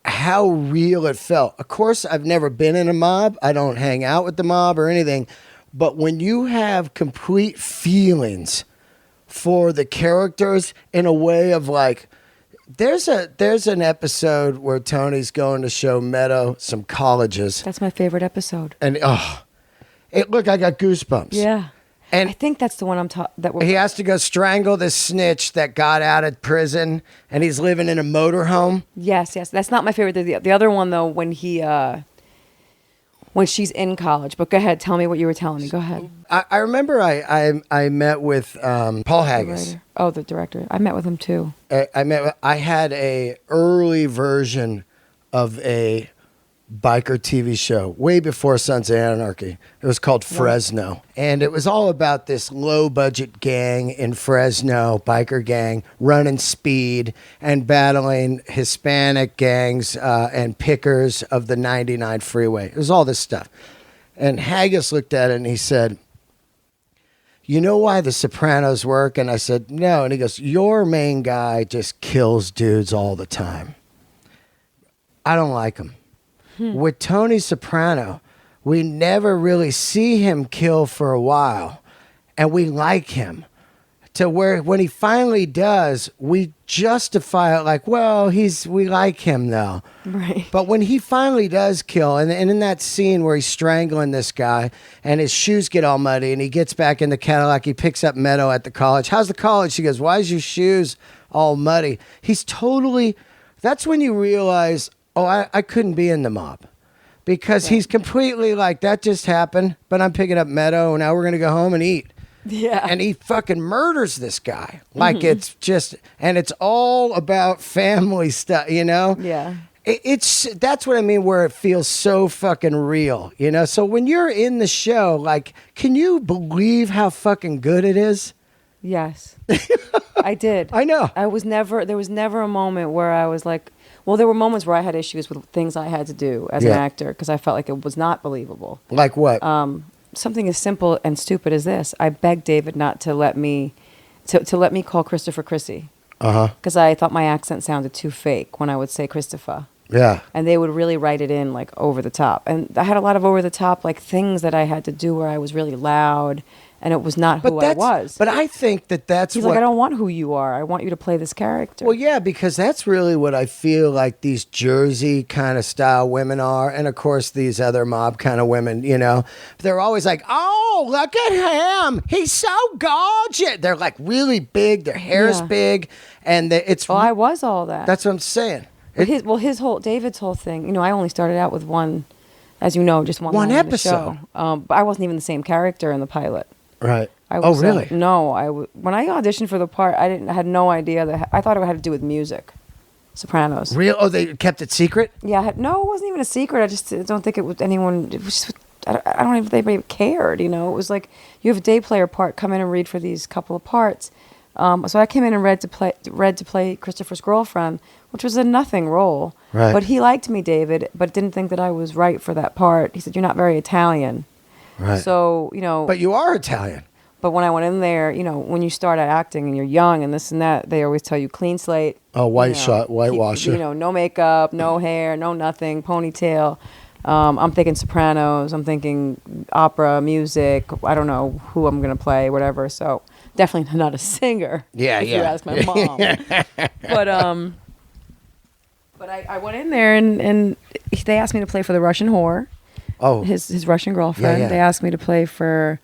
how real it felt. Of course, I've never been in a mob. I don't hang out with the mob or anything. But when you have complete feelings for the characters in a way of like, there's an episode where Tony's going to show Meadow some colleges. That's my favorite episode. And look, I got goosebumps. Yeah. And I think that's the one I'm talking. That we're he has to go strangle this snitch that got out of prison, and he's living in a motorhome. Yes. That's not my favorite. The other one though, when she's in college. But go ahead, tell me what you were telling me. Go ahead. I remember I met with Paul The Haggis. writer. Oh, the director. I met with him too. I had a early version of a biker TV show way before Sons of Anarchy. It was called Fresno. And it was all about this low budget gang in Fresno, biker gang, running speed and battling Hispanic gangs and pickers of the 99 freeway. It was all this stuff. And Haggis looked at it and he said, you know why the Sopranos work? And I said, no. And he goes, your main guy just kills dudes all the time. I don't like him. With Tony Soprano, we never really see him kill for a while, and we like him to where when he finally does, we justify it like, well, we like him though. Right. But when he finally does kill, and in that scene where he's strangling this guy and his shoes get all muddy and he gets back in the Cadillac, he picks up Meadow at the college. How's the college? She goes, why is your shoes all muddy? That's when you realize, oh, I couldn't be in the mob. Because he's completely like, that just happened, but I'm picking up Meadow, and now we're going to go home and eat. Yeah. And he fucking murders this guy. Like it's just, and it's all about family stuff, you know? Yeah. That's what I mean, where it feels so fucking real, you know? So when you're in the show, like, can you believe how fucking good it is? Yes. I did. I know. There was never a moment where I was like, well, there were moments where I had issues with things I had to do as an actor because I felt like it was not believable. Like what? Something as simple and stupid as this. I begged David not to let me call Christopher Chrissy. Because I thought my accent sounded too fake when I would say Christopher. Yeah. And they would really write it in like over the top. And I had a lot of over the top like things that I had to do where I was really loud and it was not who I that's, was. But I think that's He's what... like, I don't want who you are. I want you to play this character. Well, yeah, because that's really what I feel like these Jersey kind of style women are. And of course, these other mob kind of women, you know, they're always like, oh, look at him. He's so gorgeous. They're like really big. Their hair is big. And it's... Well, I was all that. That's what I'm saying. But David's whole thing, you know, I only started out with one, as you know, just one line in the episode. show. But I wasn't even the same character in the pilot. Right. Was, really? No, when I auditioned for the part, I had no idea that I thought it had to do with music. Sopranos. Real? Oh, they kept it secret? Yeah, no, it wasn't even a secret. I just don't think it was anyone. It was just, I don't even think anybody cared. You know, it was like you have a day player part, come in and read for these couple of parts. So I came in and read to play Christopher's girlfriend, which was a nothing role. Right. But he liked me, David, but didn't think that I was right for that part. He said, "You're not very Italian." Right. So you know. But you are Italian. But when I went in there, you know, when you start out acting and you're young and this and that, they always tell you clean slate. Oh, whitewasher. You know, no makeup, no hair, no nothing, ponytail. I'm thinking Sopranos. I'm thinking opera, music. I don't know who I'm going to play, whatever. So definitely not a singer. Yeah, if yeah. you ask my mom. But I went in there and they asked me to play for the Russian whore. Oh. His Russian girlfriend. Yeah. They asked me to play for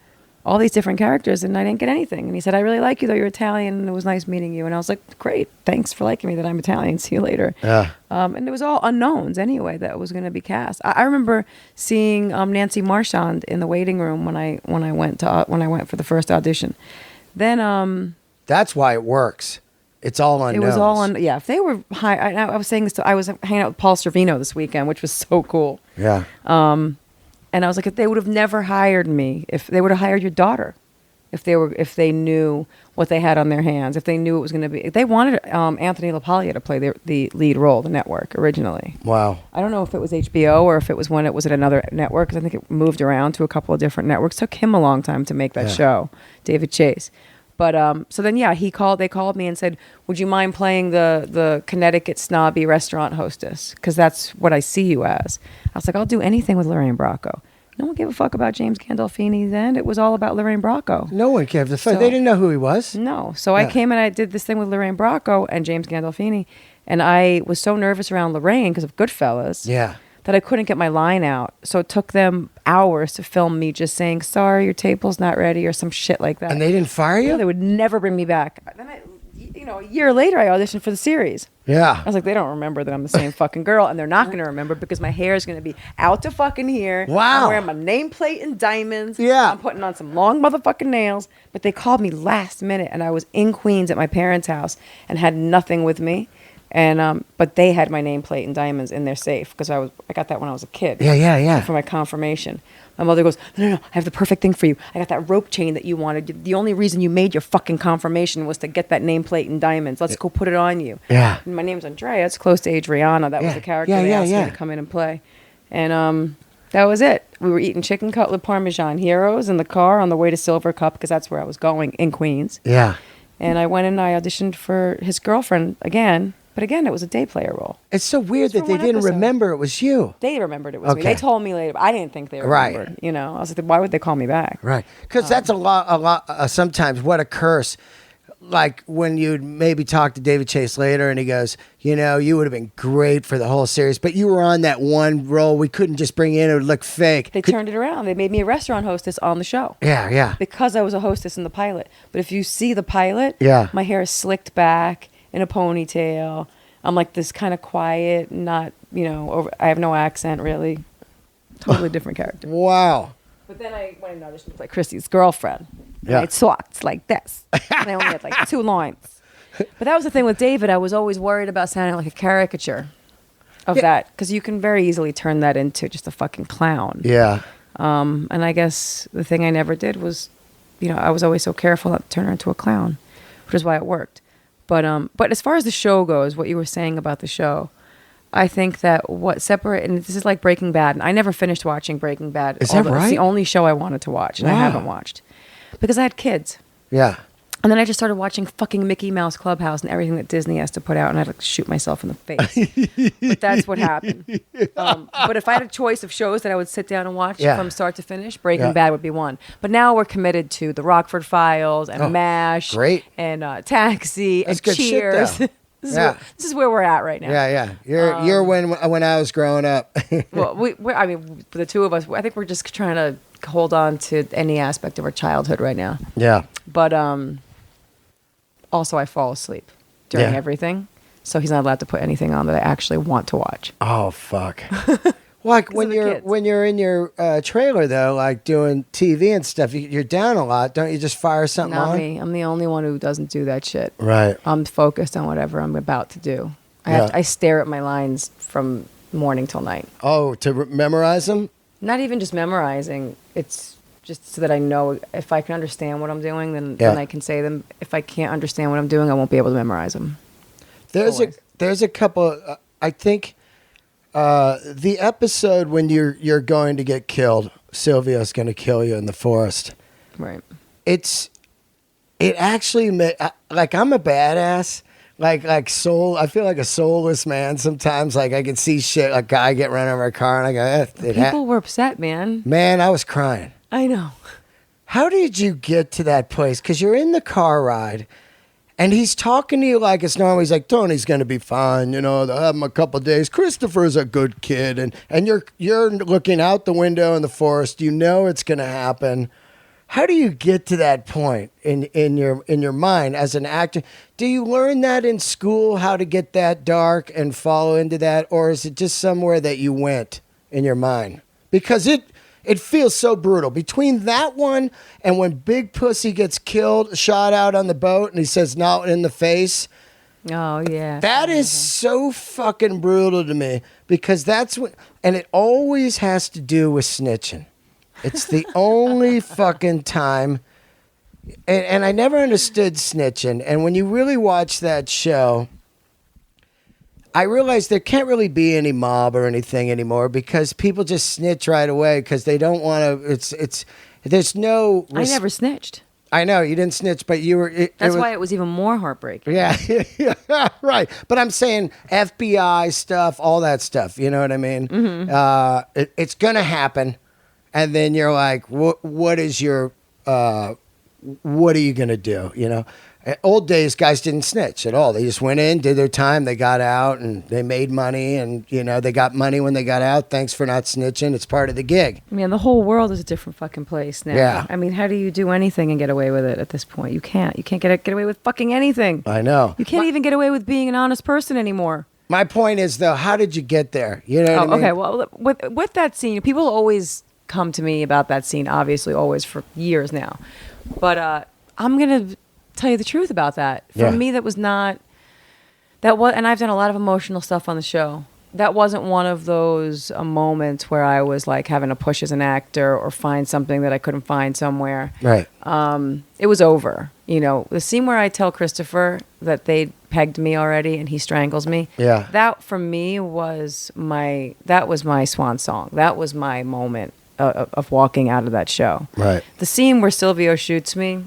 all these different characters, and I didn't get anything. And he said, I really like you, though. You're Italian, and it was nice meeting you. And I was like, great. Thanks for liking me that I'm Italian. See you later. Yeah. And it was all unknowns anyway that was going to be cast. I remember seeing Nancy Marchand in the waiting room when I went for the first audition. Then that's why it works. It's all unknowns. it was all on. Yeah, if they were high, I was saying this. I was hanging out with Paul Sorvino this weekend, which was so cool. Yeah. And I was like, if they would have never hired me, if they would have hired your daughter, if they knew what they had on their hands, if they knew it was going to be, they wanted Anthony LaPaglia to play the lead role, the network originally. Wow. I don't know if it was HBO or if it was when it was at another network, because I think it moved around to a couple of different networks. Took him a long time to make that show, David Chase. But so then, yeah, they called me and said, would you mind playing the Connecticut snobby restaurant hostess? Because that's what I see you as. I was like, I'll do anything with Lorraine Bracco. No one gave a fuck about James Gandolfini then. It was all about Lorraine Bracco. No one cared. They didn't know who he was. No. So I came and I did this thing with Lorraine Bracco and James Gandolfini. And I was so nervous around Lorraine because of Goodfellas. Yeah. That I couldn't get my line out. So it took them hours to film me just saying, sorry, your table's not ready or some shit like that. And they didn't fire you? No, they would never bring me back. Then a year later, I auditioned for the series. Yeah. I was like, they don't remember that I'm the same fucking girl, and they're not going to remember because my hair is going to be out to fucking here. Wow. I'm wearing my nameplate and diamonds. Yeah. I'm putting on some long motherfucking nails. But they called me last minute, and I was in Queens at my parents' house and had nothing with me. And but they had my nameplate and diamonds in their safe because I got that when I was a kid. Yeah. For my confirmation. My mother goes, no, I have the perfect thing for you. I got that rope chain that you wanted. The only reason you made your fucking confirmation was to get that nameplate and diamonds. Let's go put it on you. Yeah. And my name's Andrea. It's close to Adriana. That was the character they asked me to come in and play. And that was it. We were eating chicken cutlet Parmesan Heroes in the car on the way to Silver Cup because that's where I was going in Queens. Yeah. And I went and I auditioned for his girlfriend again. But again, it was a day player role. It's so weird that they didn't episode. remember it was you. They remembered it was me. Okay. They told me later. But I didn't think they remembered. Right. You know, I was like, why would they call me back? Right. Because that's a lot, sometimes what a curse. Like when you'd maybe talk to David Chase later and he goes, you know, you would have been great for the whole series, but you were on that one role. We couldn't just bring you in. It would look fake. They turned it around. They made me a restaurant hostess on the show. Yeah. Because I was a hostess in the pilot. But if you see the pilot, my hair is slicked back in a ponytail. I'm like this kind of quiet, not, you know, I have no accent really. Totally different character. Wow. But then I went and auditioned to play Christy's girlfriend. Yeah. I talked like this. And I only had like 2 lines. But that was the thing with David. I was always worried about sounding like a caricature of that. Because you can very easily turn that into just a fucking clown. Yeah. And I guess the thing I never did was, you know, I was always so careful not to turn her into a clown. Which is why it worked. But as far as the show goes, what you were saying about the show, I think that what separated, and this is like Breaking Bad, and I never finished watching Breaking Bad. Is that right? It's the only show I wanted to watch, and I haven't watched. Because I had kids. Yeah. And then I just started watching fucking Mickey Mouse Clubhouse and everything that Disney has to put out, and I'd like shoot myself in the face. But that's what happened. But if I had a choice of shows that I would sit down and watch from start to finish, Breaking Bad would be one. But now we're committed to The Rockford Files and MASH, and Taxi and good Cheers. shit, though. This is where we're at right now. Yeah. You're when I was growing up. Well, I mean, the two of us, I think we're just trying to hold on to any aspect of our childhood right now. Yeah. But also, I fall asleep during everything, so he's not allowed to put anything on that I actually want to watch. Oh fuck! Like when you're in your trailer though, like doing TV and stuff, you're down a lot. Don't you just fire something on? Not me. I'm the only one who doesn't do that shit. Right. I'm focused on whatever I'm about to do. I stare at my lines from morning till night. Oh, to memorize them? Not even just memorizing. It's just so that I know if I can understand what I'm doing, then I can say them. If I can't understand what I'm doing, I won't be able to memorize them. There's a couple. I think the episode when you're going to get killed, Sylvia's going to kill you in the forest. Right. It actually like I'm a badass. Like soul. I feel like a soulless man sometimes. Like I can see shit. A guy get run over a car, and I go, people were upset, man. Man, I was crying. I know. How did you get to that place? Because you're in the car ride, and he's talking to you like it's normal. He's like, Tony's going to be fine. You know, they'll have him a couple of days. Christopher's a good kid. And you're looking out the window in the forest. You know it's going to happen. How do you get to that point in your mind as an actor? Do you learn that in school, how to get that dark and follow into that? Or is it just somewhere that you went in your mind? Because it feels so brutal. Between that one and when Big Pussy gets killed, shot out on the boat, and he says, "Not in the face." Oh, yeah. That is so fucking brutal to me because that's what, and it always has to do with snitching. It's the only fucking time. And I never understood snitching. And when you really watch that show, I realized there can't really be any mob or anything anymore because people just snitch right away because they don't want to. There's no. I never snitched. I know you didn't snitch, but you were. That's why it was even more heartbreaking. Yeah, right. But I'm saying FBI stuff, all that stuff. You know what I mean? Mm-hmm. It's gonna happen, and then you're like, what is your? What are you gonna do? You know. Old days, guys didn't snitch at all. They just went in, did their time, they got out, and they made money. And, you know, they got money when they got out. Thanks for not snitching. It's part of the gig. Man, the whole world is a different fucking place now. Yeah. I mean, how do you do anything and get away with it at this point? You can't. You can't get away with fucking anything. I know. You can't even get away with being an honest person anymore. My point is, though, how did you get there? You know what I mean? Okay, well, with that scene, people always come to me about that scene, obviously, always for years now. But I'm going to tell you the truth about that. For me, that was not, and I've done a lot of emotional stuff on the show. That wasn't one of those moments where I was like having to push as an actor or find something that I couldn't find somewhere. Right. It was over. You know, the scene where I tell Christopher that they pegged me already and he strangles me. Yeah. That for me was my swan song. That was my moment of walking out of that show. Right. The scene where Silvio shoots me,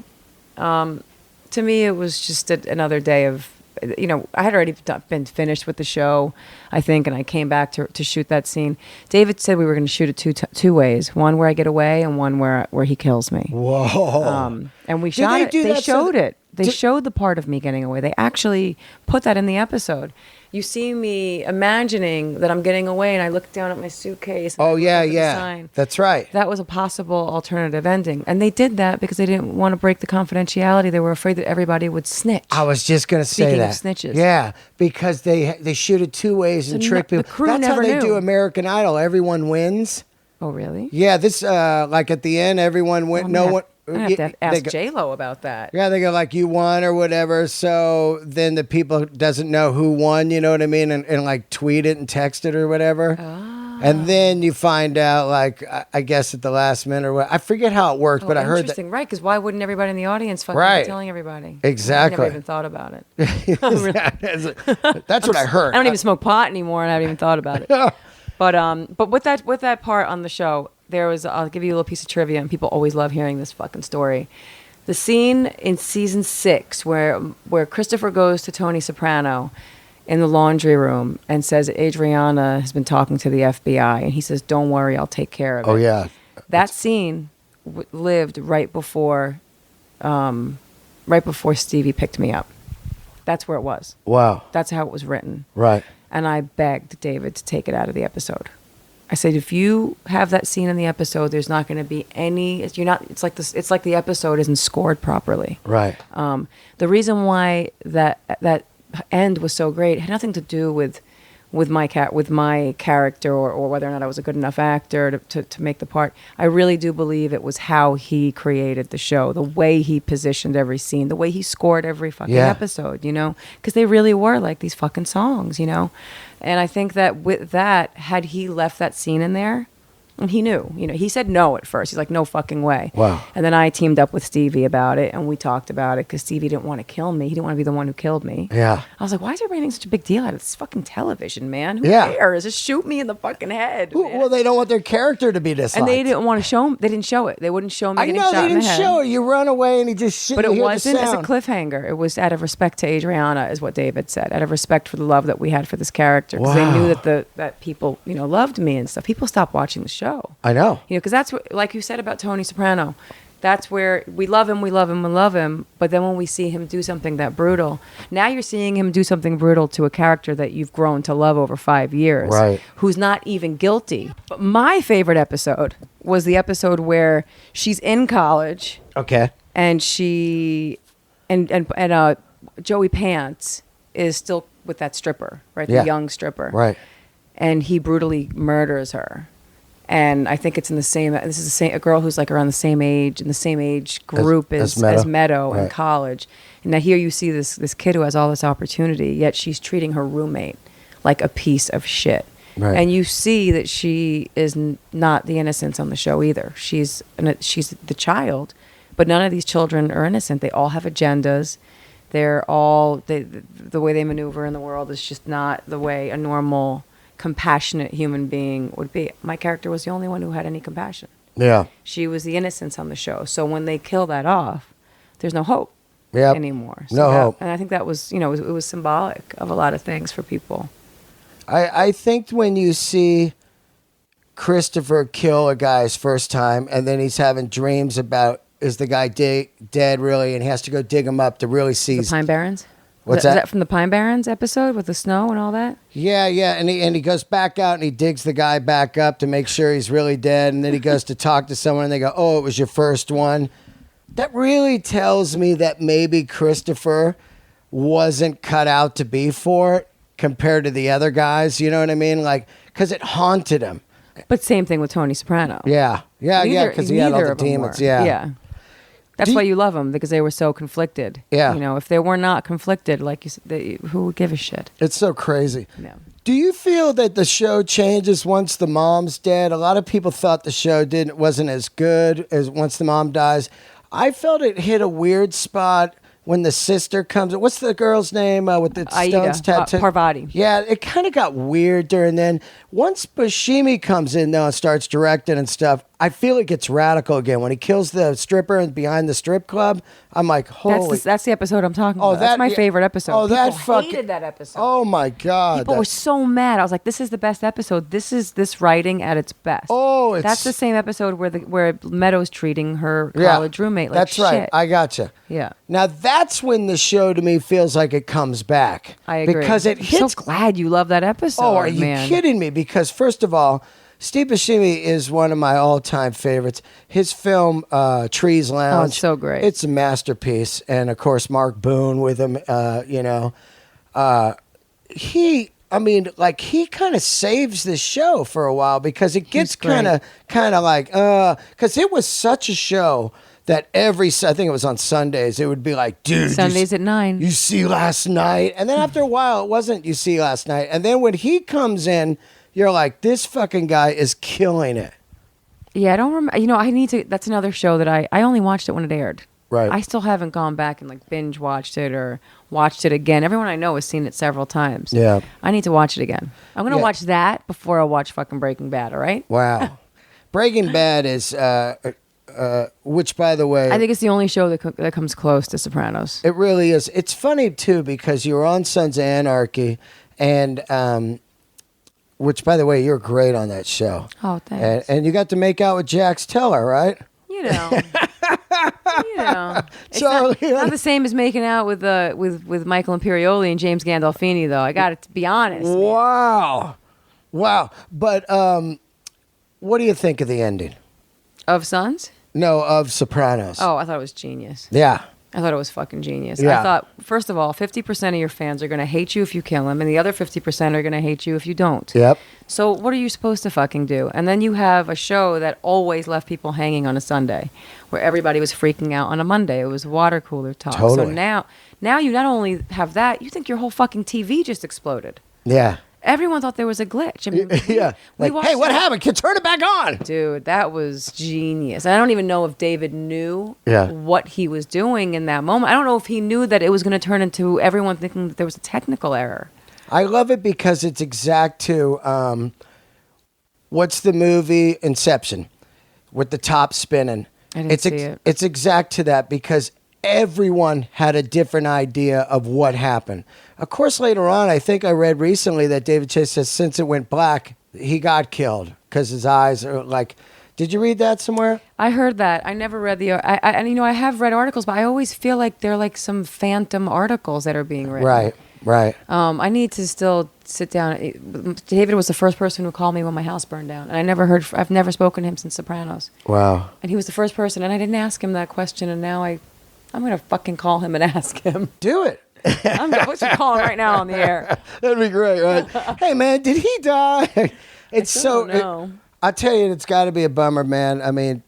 to me, it was just another day of, you know, I had already been finished with the show, I think, and I came back to shoot that scene. David said we were going to shoot it two ways, one where I get away and one where he kills me. Whoa. And we shot it. They showed it. They showed the part of me getting away. They actually put that in the episode. You see me imagining that I'm getting away, and I look down at my suitcase. And sign. That's right. That was a possible alternative ending. And they did that because they didn't want to break the confidentiality. They were afraid that everybody would snitch. I was just going to say that. Speaking of snitches. Yeah, because they shoot it two ways and trick people. The crew That's never how they knew. do American Idol. Everyone wins. Oh, really? Yeah, this, like at the end, everyone wins. No one. I have to ask J-Lo about that. Yeah, they go like, you won or whatever. So then the people doesn't know who won, you know what I mean? And like tweet it and text it or whatever. Oh. And then you find out, like, I guess at the last minute or what. I forget how it worked, but I heard that. Interesting, right? Because why wouldn't everybody in the audience fucking be telling everybody? Exactly. I never even thought about it. That's what I heard. I don't even smoke pot anymore, and I haven't even thought about it. But with that part on the show, there was, I'll give you a little piece of trivia, and people always love hearing this fucking story. The scene in season 6 where Christopher goes to Tony Soprano in the laundry room and says Adriana has been talking to the FBI, and he says, "Don't worry, I'll take care of it." Oh yeah. That scene lived right before Stevie picked me up. That's where it was. Wow. That's how it was written. Right. And I begged David to take it out of the episode. I said, if you have that scene in the episode, there's not going to be any. It's like this. It's like the episode isn't scored properly. Right. The reason why that end was so great had nothing to do with my character or whether or not I was a good enough actor to make the part. I really do believe it was how he created the show, the way he positioned every scene, the way he scored every fucking episode, you know, because they really were like these fucking songs, you know. And I think that with that, had he left that scene in there, and he knew, you know, he said no at first. He's like, no fucking way. Wow. And then I teamed up with Stevie about it, and we talked about it because Stevie didn't want to kill me. He didn't want to be the one who killed me. Yeah. I was like, why is everybody making such a big deal out of this fucking television, man? Who Yeah. cares? Just shoot me in the fucking head. Man. Well, they don't want their character to be disliked. And they didn't want to show him. They didn't show it. They wouldn't show me I getting know shot they in the didn't head. show it. You run away and he just shit. But you it hear the wasn't as a sound. cliffhanger. It was out of respect to Adriana, is what David said. Out of respect for the love that we had for this character, because they knew that that people, you know, loved me and stuff. People stopped watching the show. I know. You know, because that's what, like you said about Tony Soprano, that's where we love him, we love him, we love him. But then when we see him do something that brutal, now you're seeing him do something brutal to a character that you've grown to love over 5 years, Right. who's not even guilty. But my favorite episode was the episode where she's in college Okay. and Joey Pants is still with that stripper, right? Yeah. The young stripper. Right. And he brutally murders her. And I think it's in the same. This is a girl who's like around the same age, in the same age group as Meadow in Right. college. And now here you see this kid who has all this opportunity, yet she's treating her roommate like a piece of shit. Right. And you see that she is not the innocence on the show either. She's the child, but none of these children are innocent. They all have agendas. They're all the way they maneuver in the world is just not the way a normal, compassionate human being would be. My character was the only one who had any compassion. Yeah. She was the innocence on the show. So when they kill that off, there's no hope anymore. So No hope. And I think that was, you know, it was symbolic of a lot of things for people. I think when you see Christopher kill a guy his first time, and then he's having dreams about, is the guy dead really, and he has to go dig him up to really see. The Pine Barrens? What's Is that? that from the Pine Barrens episode with the snow and all that? Yeah, and he goes back out and he digs the guy back up to make sure he's really dead, and then he goes to talk to someone and they go, "Oh, it was your first one." That really tells me that maybe Christopher wasn't cut out to be for it compared to the other guys. You know what I mean? Like, because it haunted him. But same thing with Tony Soprano. Yeah, because he had all Neither the of them demons. were. Yeah. That's Do why you- you love them, because they were so conflicted. Yeah. You know, if they were not conflicted, like you said, who would give a shit? It's so crazy. Yeah. Do you feel that the show changes once the mom's dead? A lot of people thought the show wasn't as good as once the mom dies. I felt it hit a weird spot when the sister comes. What's the girl's name with the Aida, stones tattoo? Parvati. Yeah, it kind of got weird during then. Once Buscemi comes in though and starts directing and stuff, I feel it gets radical again. When he kills the stripper and behind the strip club, I'm like, holy. That's the episode I'm talking about. That's my favorite episode. Oh, that People fucking hated that episode. Oh my god. People were so mad. I was like, "This is the best episode. This is this writing at its best." Oh, that's the same episode where Meadows treating her college roommate like that's shit. right. I gotcha. Yeah. Now that's when the show to me feels like it comes back. I agree. Because it I'm hits. so glad you love that episode. Oh, are you man. kidding me? Because first of all, Steve Buscemi is one of my all-time favorites. His film Trees Lounge. Oh, it's so great. It's a masterpiece, and of course Mark Boone with him. He kind of saves the show for a while because it gets kind of like because it was such a show that I think it was on Sundays, it would be like, dude, Sundays at 9. You see last night, and then after a while, it wasn't you see last night, and then when he comes in, you're like, this fucking guy is killing it. Yeah, I don't remember. You know, I need to. That's another show that I only watched it when it aired. Right. I still haven't gone back and like binge watched it or watched it again. Everyone I know has seen it several times. Yeah. I need to watch it again. I'm gonna Yeah. watch that before I watch fucking Breaking Bad. All right. Wow. Breaking Bad is which, by the way, I think it's the only show that comes close to Sopranos. it really is. It's funny too because you were on Sons of Anarchy, and which, by the way, you're great on that show. Oh, thanks. And you got to make out with Jax Teller, right? You know, it's Charlie, not the same as making out with Michael Imperioli and James Gandolfini, though. I got to be honest. Man. Wow. But what do you think of the ending? Of Sons? No, of Sopranos. Oh, I thought it was genius. Yeah. I thought it was fucking genius. Yeah. I thought, first of all, 50% of your fans are going to hate you if you kill him, and the other 50% are going to hate you if you don't. Yep. So what are you supposed to fucking do? And then you have a show that always left people hanging on a Sunday, where everybody was freaking out on a Monday. It was water cooler talk. Totally. So now you not only have that, you think your whole fucking TV just exploded. Yeah. Everyone thought there was a glitch. I mean, Yeah. we Like, watched hey, what it. happened? Can turn it back on. Dude, that was genius. I don't even know if David knew what he was doing in that moment. I don't know if he knew that it was going to turn into everyone thinking that there was a technical error. I love it because it's exact to what's the movie Inception with the top spinning. I didn't see it. It's exact to that because everyone had a different idea of what happened. Of course, later on, I think I read recently that David Chase says since it went black, he got killed because his eyes are like. Did you read that somewhere? I heard that. I never read and I have read articles, but I always feel like they're like some phantom articles that are being written. Right. I need to still sit down. David was the first person who called me when my house burned down, and I've never spoken to him since Sopranos. Wow. And he was the first person, and I didn't ask him that question, and now I'm gonna fucking call him and ask him. Do it. I'm going to call him right now on the air. That'd be great, right? Hey, man, did he die? It's still don't know. I tell you, it's got to be a bummer, man. I mean,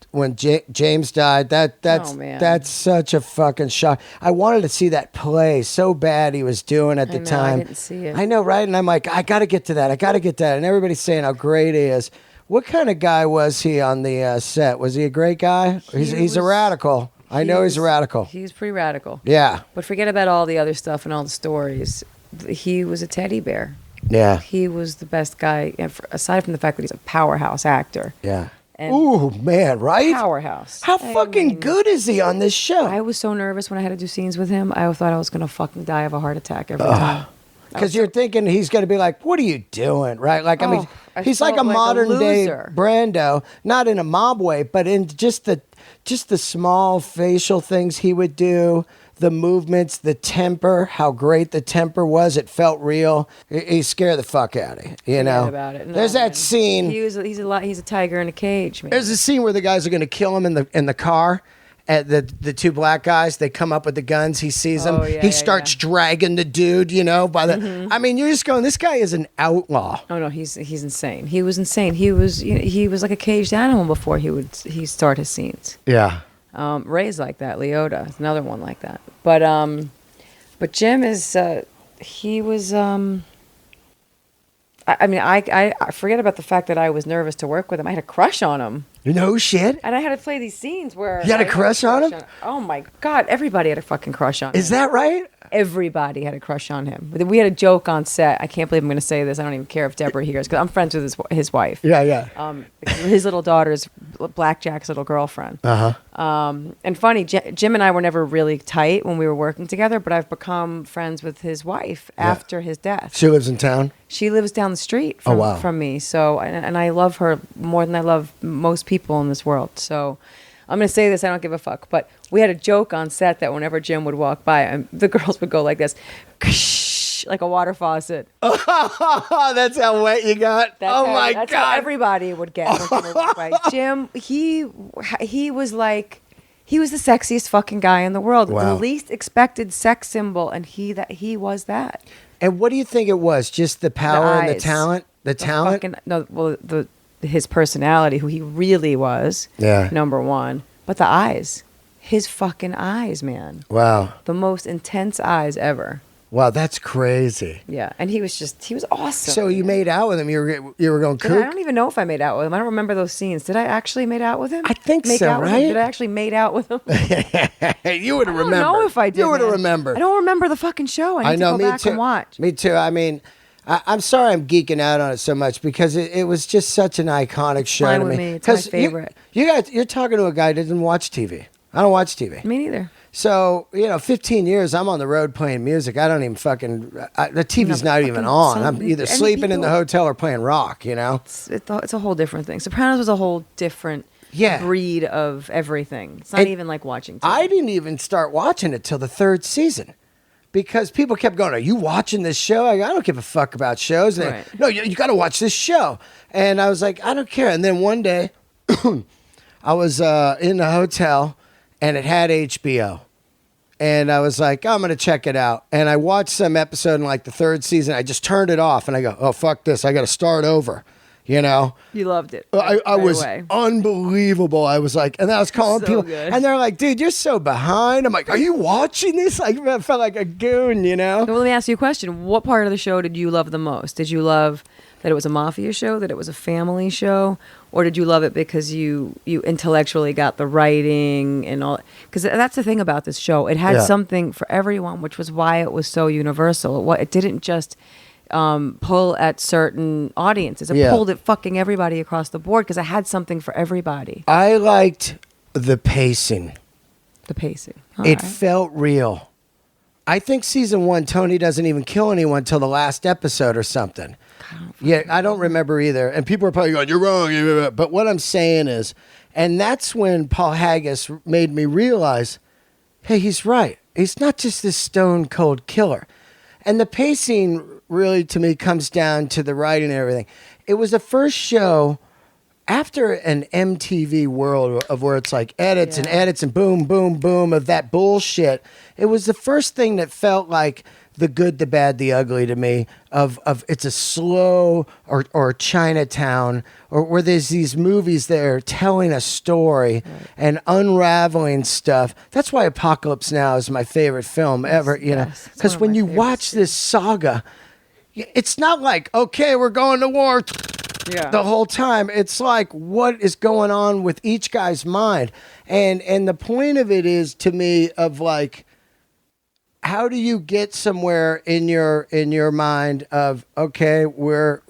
when James died, that's such a fucking shock. I wanted to see that play so bad he was doing at the time. I didn't see it. I know, right? And I'm like, I got to get to that. And everybody's saying how great he is. What kind of guy was he on the set? Was he a great guy? He's a radical. I know he's a radical. He's pretty radical. Yeah. But forget about all the other stuff and all the stories. He was a teddy bear. Yeah. He was the best guy, aside from the fact that he's a powerhouse actor. Yeah. And ooh, man, right? Powerhouse. How fucking good is he on this show? I was so nervous when I had to do scenes with him. I thought I was going to fucking die of a heart attack every time. Because you're thinking he's going to be like, what are you doing? Right? Like, I mean, he's like a modern day Brando, not in a mob way, but in just the small facial things he would do, the movements, the temper, how great the temper was. It felt real. He scared the fuck out of you, you know? About it. No, there's that scene. He's a tiger in a cage, man. There's a scene where the guys are going to kill him in the car. At the two black guys, they come up with the guns. He sees them. He starts dragging the dude, you know, by the. I mean, you're just going. This guy is an outlaw. Oh no, he's insane. He was insane. He was like a caged animal before he start his scenes. Yeah. Ray's like that. Leota is another one like that. But Jim is he was. I mean, I forget about the fact that I was nervous to work with him. I had a crush on him. No shit. And I had to play these scenes where you had a crush on him. Oh my God! Everybody had a fucking crush on him. Is that right? Everybody had a crush on him. We had a joke on set. I can't believe I'm going to say this. I don't even care if Deborah hears because I'm friends with his wife. Yeah. His little daughter's Blackjack's little girlfriend. And funny, Jim and I were never really tight when we were working together, but I've become friends with his wife after his death. She lives in town? She lives down the street from me. So, and I love her more than I love most people in this world. So I'm going to say this, I don't give a fuck, but we had a joke on set that whenever Jim would walk by, the girls would go like this, like a water faucet. That's how wet you got? That's how everybody would get when Jim would walk by. Jim, he was like, he was the sexiest fucking guy in the world. Wow. The least expected sex symbol, and he was that. And what do you think it was? Just the power and the talent? The talent? His personality, who he really was, number one. But the eyes. His fucking eyes, man. Wow. The most intense eyes ever. Wow, that's crazy. Yeah, and he was awesome. So you made out with him. You were going kook? I don't even know if I made out with him. I don't remember those scenes. Did I actually made out with him? I think so, right? Did I actually made out with him? You would have remembered. I don't know if I did. You would have remembered. I don't remember the fucking show. I need to go back and watch. Me too. I mean, I'm sorry I'm geeking out on it so much because it was just such an iconic show fine to with me. me. It's my 'Cause favorite. You're talking to a guy that doesn't watch TV. I don't watch TV. Me neither. So, 15 years, I'm on the road playing music. I don't even the TV's not even fucking on. some- I'm either and sleeping in the people- hotel or playing rock, It's a whole different thing. Sopranos was a whole different Yeah. breed of everything. It's not And even like watching TV. I didn't even start watching it till the third season because people kept going, "Are you watching this show?" I don't give a fuck about shows. And Right. no, you got to watch this show. And I was like, I don't care. And then one day, I was in the hotel and it had HBO. And I was like, I'm going to check it out. And I watched some episode in like the third season. I just turned it off and I go, oh, fuck this. I got to start over, You loved it. I right was away. unbelievable. I was like, and then I was calling So people, good. and they're like, "Dude, you're so behind." I'm like, "Are you watching this?" I felt like a goon, Well, let me ask you a question. What part of the show did you love the most? Did you love that it was a mafia show, that it was a family show, or did you love it because you intellectually got the writing and all? Because that's the thing about this show. It had Yeah. something for everyone, which was why it was so universal. It didn't just pull at certain audiences. It Yeah. pulled at fucking everybody across the board because it had something for everybody. I liked the pacing. The pacing. It felt real. I think season 1, Tony doesn't even kill anyone till the last episode or something. Yeah, I don't remember either. And people are probably going, "You're wrong." But what I'm saying is, and that's when Paul Haggis made me realize, hey, he's right. He's not just this stone cold killer. And the pacing really, to me, comes down to the writing and everything. It was the first show after an MTV world of where it's like edits and Yeah. edits and boom, boom, boom of that bullshit. It was the first thing that felt like the good, the bad, the ugly to me of it's a slow or Chinatown or where there's these movies that are telling a story and unraveling stuff. That's why Apocalypse Now is my favorite film ever, Yes, it's because one of when my you favorites, watch too. this saga, it's not like, okay, we're going to war Yeah. the whole time. It's like what is going on with each guy's mind, and the point of it is to me of like, how do you get somewhere in your mind of, okay, we're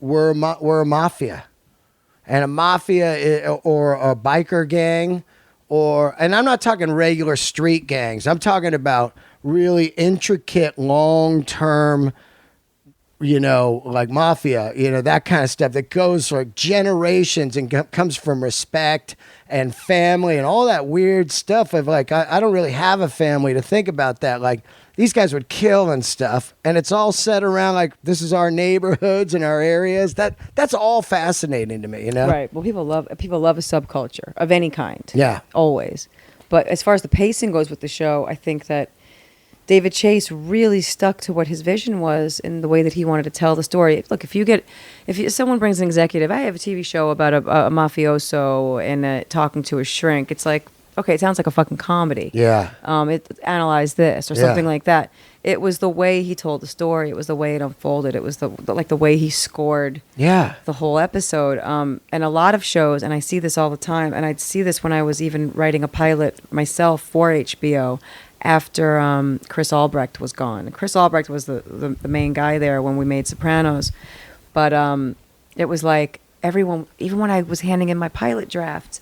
a mafia, and a mafia or a biker gang, and I'm not talking regular street gangs. I'm talking about really intricate, long-term, like mafia, that kind of stuff that goes for generations and comes from respect and family and all that weird stuff of like, I don't really have a family to think about that. Like these guys would kill and stuff. And it's all set around like, this is our neighborhoods and our areas. That's all fascinating to me, Right. Well, people love a subculture of any kind. Yeah. Always. But as far as the pacing goes with the show, I think that David Chase really stuck to what his vision was in the way that he wanted to tell the story. Look, if someone brings an executive, I have a TV show about a mafioso and talking to a shrink. It's like, okay, it sounds like a fucking comedy. Yeah. Analyze this or Yeah. something like that. It was the way he told the story. It was the way it unfolded. It was the way he scored Yeah. the whole episode. And a lot of shows, and I see this all the time, and I'd see this when I was even writing a pilot myself for HBO after Chris Albrecht was gone. Chris Albrecht was the main guy there when we made Sopranos. But it was like everyone, even when I was handing in my pilot drafts,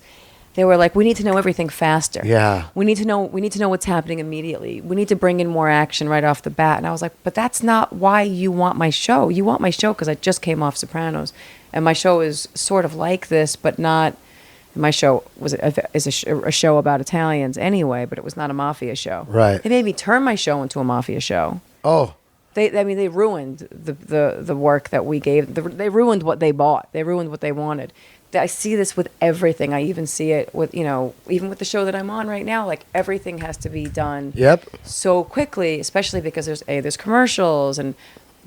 they were like, we need to know everything faster. Yeah. We need to know what's happening immediately. We need to bring in more action right off the bat. And I was like, but that's not why you want my show. You want my show because I just came off Sopranos. And my show is sort of like this, but not... My show is a show about Italians anyway, but it was not a mafia show. Right. They made me turn my show into a mafia show. Oh. They ruined the work that we gave. They ruined what they bought. They ruined what they wanted. I see this with everything. I even see it with, even with the show that I'm on right now. Like everything has to be done. Yep. So quickly, especially because there's commercials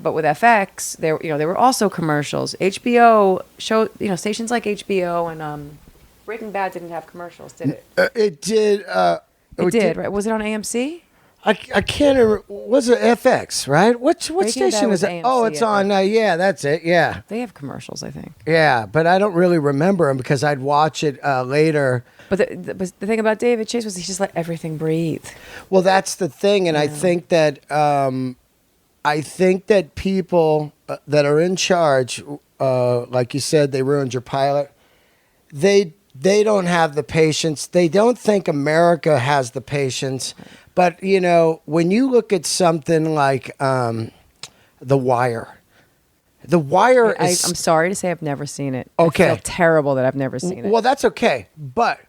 but with FX, there were also commercials. HBO show, stations like HBO and Breaking Bad didn't have commercials, did it? It did. It did, right? Was it on AMC? I can't remember. Was it FX, right? What Breaking Bad station was is it? AMC, Oh, it's I on. think. Yeah, that's it. Yeah. They have commercials, I think. Yeah, but I don't really remember them because I'd watch it later. But the thing about David Chase was he just let everything breathe. Well, that's the thing, and I think that people that are in charge, like you said, they ruined your pilot. They don't have the patience. They don't think America has the patience. But you know, when you look at something like The Wire. The Wire is. I'm sorry to say I've never seen it. Okay. I feel terrible that I've never seen it. Well, that's okay. But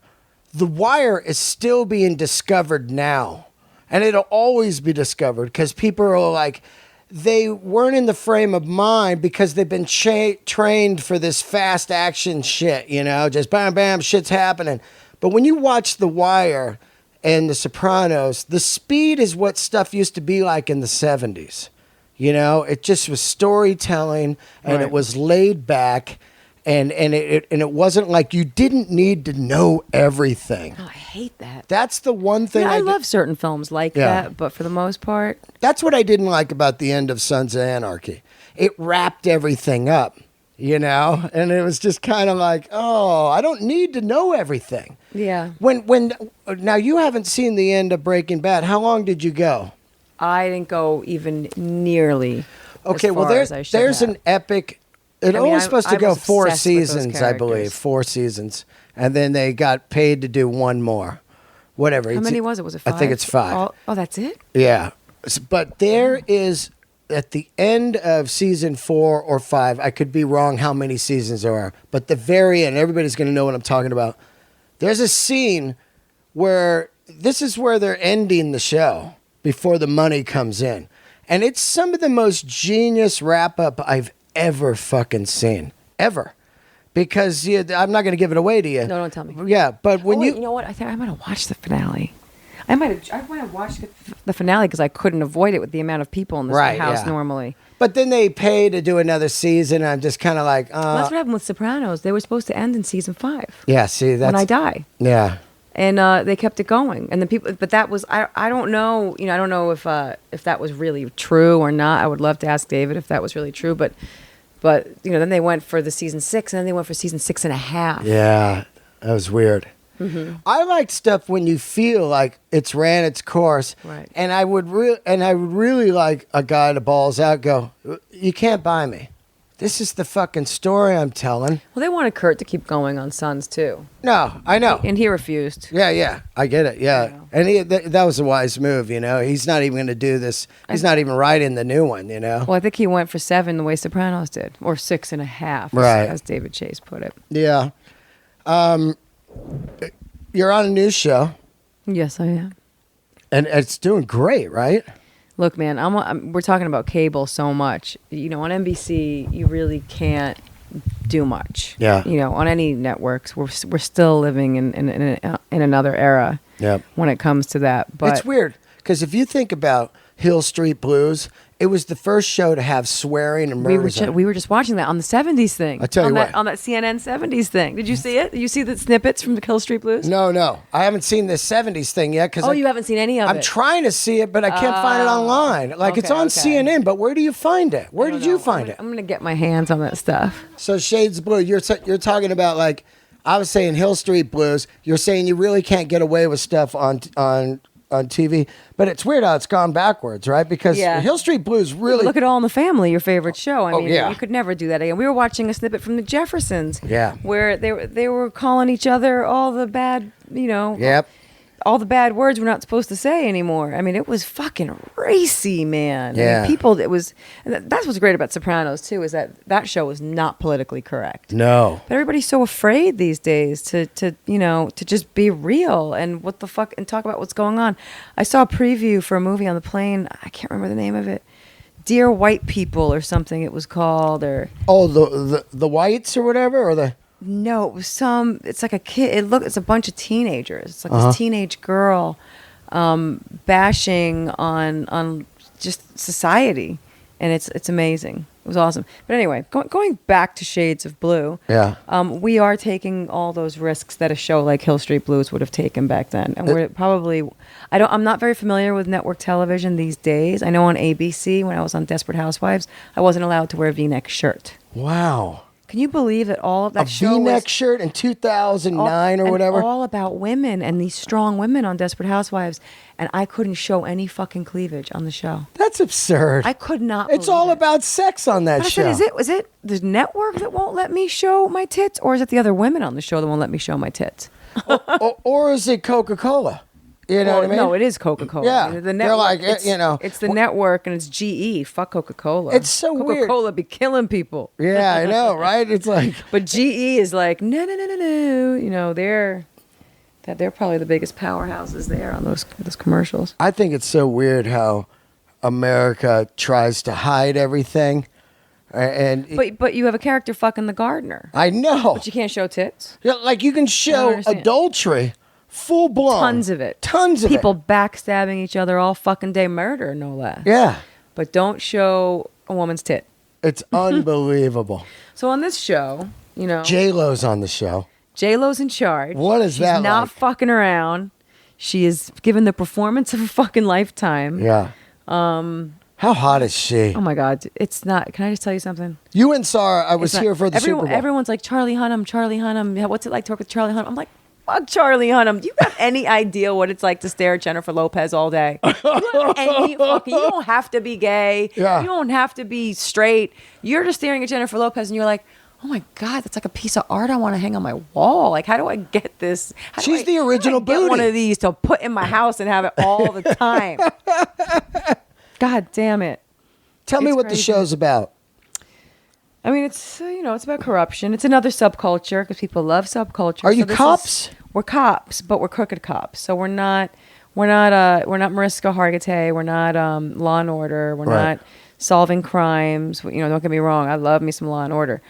The Wire is still being discovered now. And it'll always be discovered because people are like, they weren't in the frame of mind because they've been trained for this fast action shit, you know, just bam, bam, shit's happening. But when you watch The Wire and The Sopranos, the speed is what stuff used to be like in the 70s. You know, it just was storytelling and Right. it was laid back. And it wasn't like you didn't need to know everything. Oh, I hate that. That's the one thing I love certain films like Yeah. that, but for the most part, That's what I didn't like about the end of Sons of Anarchy. It wrapped everything up, you know, and it was just kind of like, oh, I don't need to know everything. yeah. When now you haven't seen the end of Breaking Bad. How long did you go? I didn't go even nearly. Okay, as well far as I should there's have. an epic. It I only mean, supposed to I go was 4 obsessed with those seasons, I believe, characters. 4 seasons, and then they got paid to do one more. Whatever. How many was it? Was it 5? I think it's 5. Oh, that's it? Yeah. But there is, at the end of season 4 or 5, I could be wrong how many seasons there are, but the very end, everybody's going to know what I'm talking about. There's a scene where this is where they're ending the show before the money comes in. And it's some of the most genius wrap up I've ever fucking seen. Ever. Because I'm not going to give it away to you. No, don't tell me. Yeah, but when Wait, you. you know what? I think I might have watched the finale. I might have watched the finale because I couldn't avoid it with the amount of people in this Right, house yeah. normally. But then they pay to do another season. And I'm just kind of like, Well, that's what happened with Sopranos. They were supposed to end in season 5 yeah, see, that's. when I die. Yeah. And they kept it going, and the people. But that was I don't know. You know, I don't know if that was really true or not. I would love to ask David if that was really true. But you know, then they went for the season 6, and then they went for season 6.5. Yeah, that was weird. Mm-hmm. I like stuff when you feel like it's ran its course, Right. and I would really like a guy to balls out. Go, you can't buy me. This is the fucking story I'm telling. Well, they wanted Kurt to keep going on Sons too, No, I know. and he refused. Yeah, I get it. Yeah, know. and that was a wise move. You know, he's not even going to do this. He's not even writing the new one. You know. Well, I think he went for 7 the way Sopranos did, or 6.5, Right. as David Chase put it. Yeah. You're on a news show, Yes, I am. and it's doing great, right? Look, man, we're talking about cable so much. You know, on NBC, you really can't do much. Yeah. You know, on any networks, we're still living in another era. Yep. When it comes to that, but It's weird because if you think about Hill Street Blues, it was the first show to have swearing and we murders. were just watching that on the 70s thing. I tell you on what. that, on that CNN 70s thing. Did you see it? Did you see the snippets from the Kill Street Blues? No, I haven't seen the '70s thing yet because Oh, you haven't seen any of I'm it. trying to see it, but I can't find it online. Like it's okay, on okay. CNN, but where do you find it? Where I don't did you know. find it? I'm gonna get my hands on that stuff. So Shades of Blue, you're talking about like I was saying Hill Street Blues. You're saying you really can't get away with stuff on TV, but it's weird how it's gone backwards, right? Because Yeah. Hill Street Blues really Look at All in the Family, your favorite show. I mean, yeah. you could never do that again. We were watching a snippet from the Jeffersons, Yeah. where they were calling each other all the bad, you know, Yep. all the bad words we're not supposed to say anymore. I mean, it was fucking racy, man. I mean, Yeah. people. It was. And that's what's great about Sopranos too, is that show was not politically correct. No. But everybody's so afraid these days to you know, to just be real and what the fuck and talk about what's going on. I saw a preview for a movie on the plane. I can't remember the name of it. Dear White People or something it was called, or Oh, the whites or whatever, or the no, it was it's like a kid. It's a bunch of teenagers. It's like Uh-huh. this teenage girl bashing on just society, and it's amazing. It was awesome. But anyway, going back to Shades of Blue. Yeah. We are taking all those risks that a show like Hill Street Blues would have taken back then, and we're probably. I'm not very familiar with network television these days. I know on ABC when I was on Desperate Housewives, I wasn't allowed to wear a V-neck shirt. Wow. Can you believe that all of that a show V-neck was shirt in 2009 or and whatever. all about women and these strong women on Desperate Housewives, and I couldn't show any fucking cleavage on the show. That's absurd. I could not. It's believe all it. about sex on that But I show. said, is it the network that won't let me show my tits, or is it the other women on the show that won't let me show my tits? or is it Coca-Cola? You know what I mean? No, it is Coca-Cola. Yeah. I mean, the They're network, like, it's, you know, it's the network and it's GE. Fuck Coca-Cola. It's so weird. Coca-Cola be killing people. Yeah, I know, right? It's like, But GE is like, no. You know, they're probably the biggest powerhouses there on those commercials. I think it's so weird how America tries to hide everything. And But you have a character fucking the gardener. I know. But you can't show tits. Yeah, like you can show understand. adultery, full blown. Tons of it. Tons of it. People backstabbing each other all fucking day, murder, no less. Yeah. But don't show a woman's tit. It's unbelievable. So on this show, you know, J-Lo's on the show. J-Lo's in charge. What is She's that not like? fucking around. She is given the performance of a fucking lifetime. Yeah. How hot is she? Oh my God. It's not. Can I just tell you something? You and Sarah, I was It's not- here for the Super Bowl. Everyone's like, Charlie Hunnam. Yeah, what's it like to work with Charlie Hunnam? I'm like, fuck Charlie Hunnam. Do you have any idea what it's like to stare at Jennifer Lopez all day? You don't have to be gay. Yeah. You don't have to be straight. You're just staring at Jennifer Lopez and you're like, oh my God, that's like a piece of art I want to hang on my wall. Like, how do I get this? She's the original get booty. one of these to put in my house and have it all the time. God damn it. Tell me It's what crazy. the show's about. I mean, it's it's about corruption. It's another subculture because people love subculture. Are you this cops? We're cops, but we're crooked cops. So we're not Mariska Hargitay. We're not Law and Order. We're Right. not solving crimes. Don't get me wrong. I love me some Law and Order.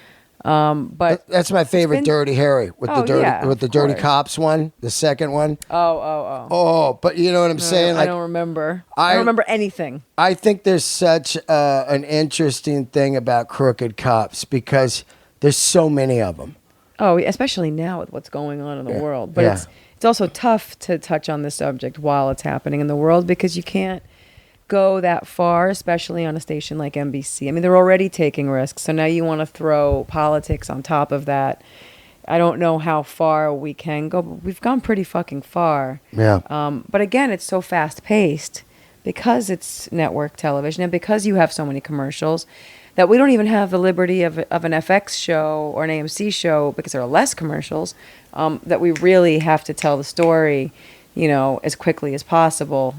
But That's my favorite been- Dirty Harry with Oh, the dirty yeah, with the of Dirty course. Cops one, the second one. oh. Oh, but you know what I'm saying? I Like, don't remember. I- I don't remember anything. I think there's such an interesting thing about crooked cops because there's so many of them. Oh, especially now with what's going on in the world. But Yeah. it's also tough to touch on this subject while it's happening in the world because you can't go that far, especially on a station like NBC. I mean, they're already taking risks, so now you want to throw politics on top of that. I don't know how far we can go, but we've gone pretty fucking far. Yeah. But again, it's so fast paced because it's network television and because you have so many commercials that we don't even have the liberty of an FX show or an AMC show because there are less commercials, that we really have to tell the story, as quickly as possible.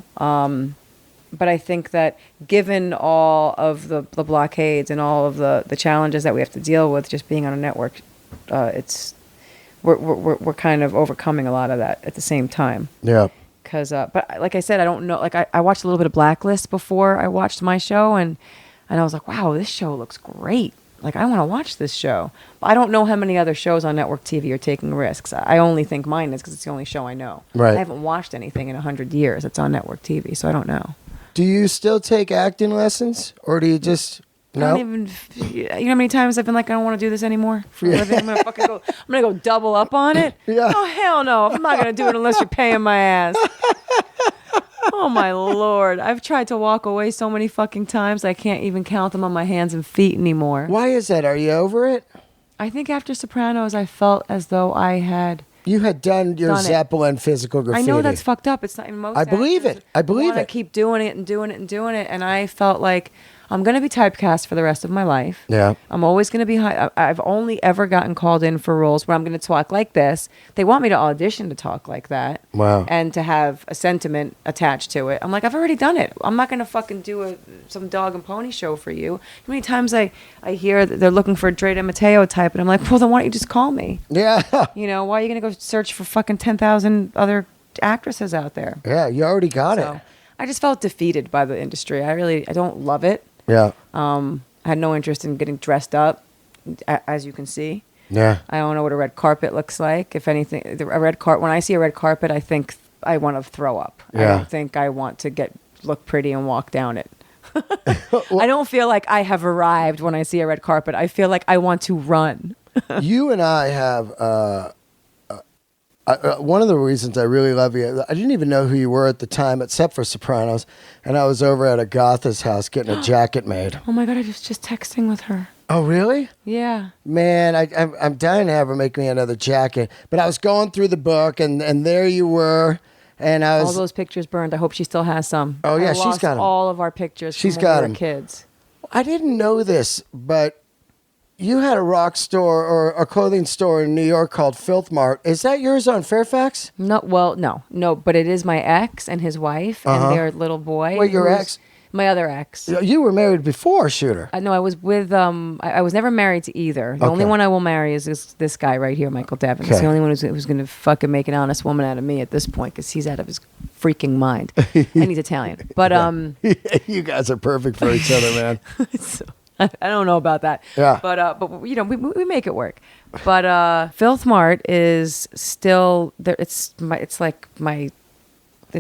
But I think that given all of the blockades and all of the challenges that we have to deal with just being on a network, we're kind of overcoming a lot of that at the same time. Yeah. Because, but like I said, I don't know. Like I watched a little bit of Blacklist before I watched my show, and I was like, wow, this show looks great. Like I want to watch this show. But I don't know how many other shows on network TV are taking risks. I only think mine is because it's the only show I know. Right. I haven't watched anything in 100 years that's on network TV, so I don't know. Do you still take acting lessons, or do you just I don't even. You know how many times I've been like, I don't want to do this anymore for a living. I'm gonna go double up on it. Yeah. Oh hell no! I'm not gonna do it unless you're paying my ass. Oh my Lord! I've tried to walk away so many fucking times I can't even count them on my hands and feet anymore. Why is that? Are you over it? I think after Sopranos, I felt as though I had. You had done your Done it. Zeppelin physical graffiti. I know that's fucked up. It's not in most. I believe actors it. I believe wanna it. keep doing it and doing it and doing it, and I felt like I'm going to be typecast for the rest of my life. Yeah. I'm always going to be high. I've only ever gotten called in for roles where I'm going to talk like this. They want me to audition to talk like that. Wow. And to have a sentiment attached to it. I'm like, I've already done it. I'm not going to fucking do some dog and pony show for you. How many times I hear that they're looking for a Drea de Matteo type, and I'm like, well, then why don't you just call me? Yeah. Why are you going to go search for fucking 10,000 other actresses out there? Yeah, you already got So it. I just felt defeated by the industry. I don't love it. Yeah. I had no interest in getting dressed up, as you can see. Yeah. I don't know what a red carpet looks like. If anything, when I see a red carpet, I think I want to throw up. I Yeah. don't think I want to look pretty and walk down it. I don't feel like I have arrived when I see a red carpet. I feel like I want to run. You and I have one of the reasons I really love you, I didn't even know who you were at the time, except for Sopranos, and I was over at Agatha's house getting a jacket made. Oh my God, I was just texting with her. Oh, really? Yeah. Man, I'm dying to have her make me another jacket. But I was going through the book, and there you were, and I was... All those pictures burned. I hope she still has some. Oh, yeah, I she's lost got 'em. all of our pictures She's from got when we 'em. were kids. I didn't know this, but you had a rock store or a clothing store in New York called Filth Mart. Is that yours on Fairfax? No, well, no, but it is my ex and his wife and their little boy. Wait, your who's- ex? My other ex. You were married before, Shooter. No, I was with, I was never married to either. The only Okay. one I will marry is this guy right here, Michael Devin. He's Okay. the only one who's going to fucking make an honest woman out of me at this point because he's out of his freaking mind. And he's Italian. But, You guys are perfect for each other, man. so, I don't know about that. Yeah. But you know, we make it work. But Filth Mart is still there.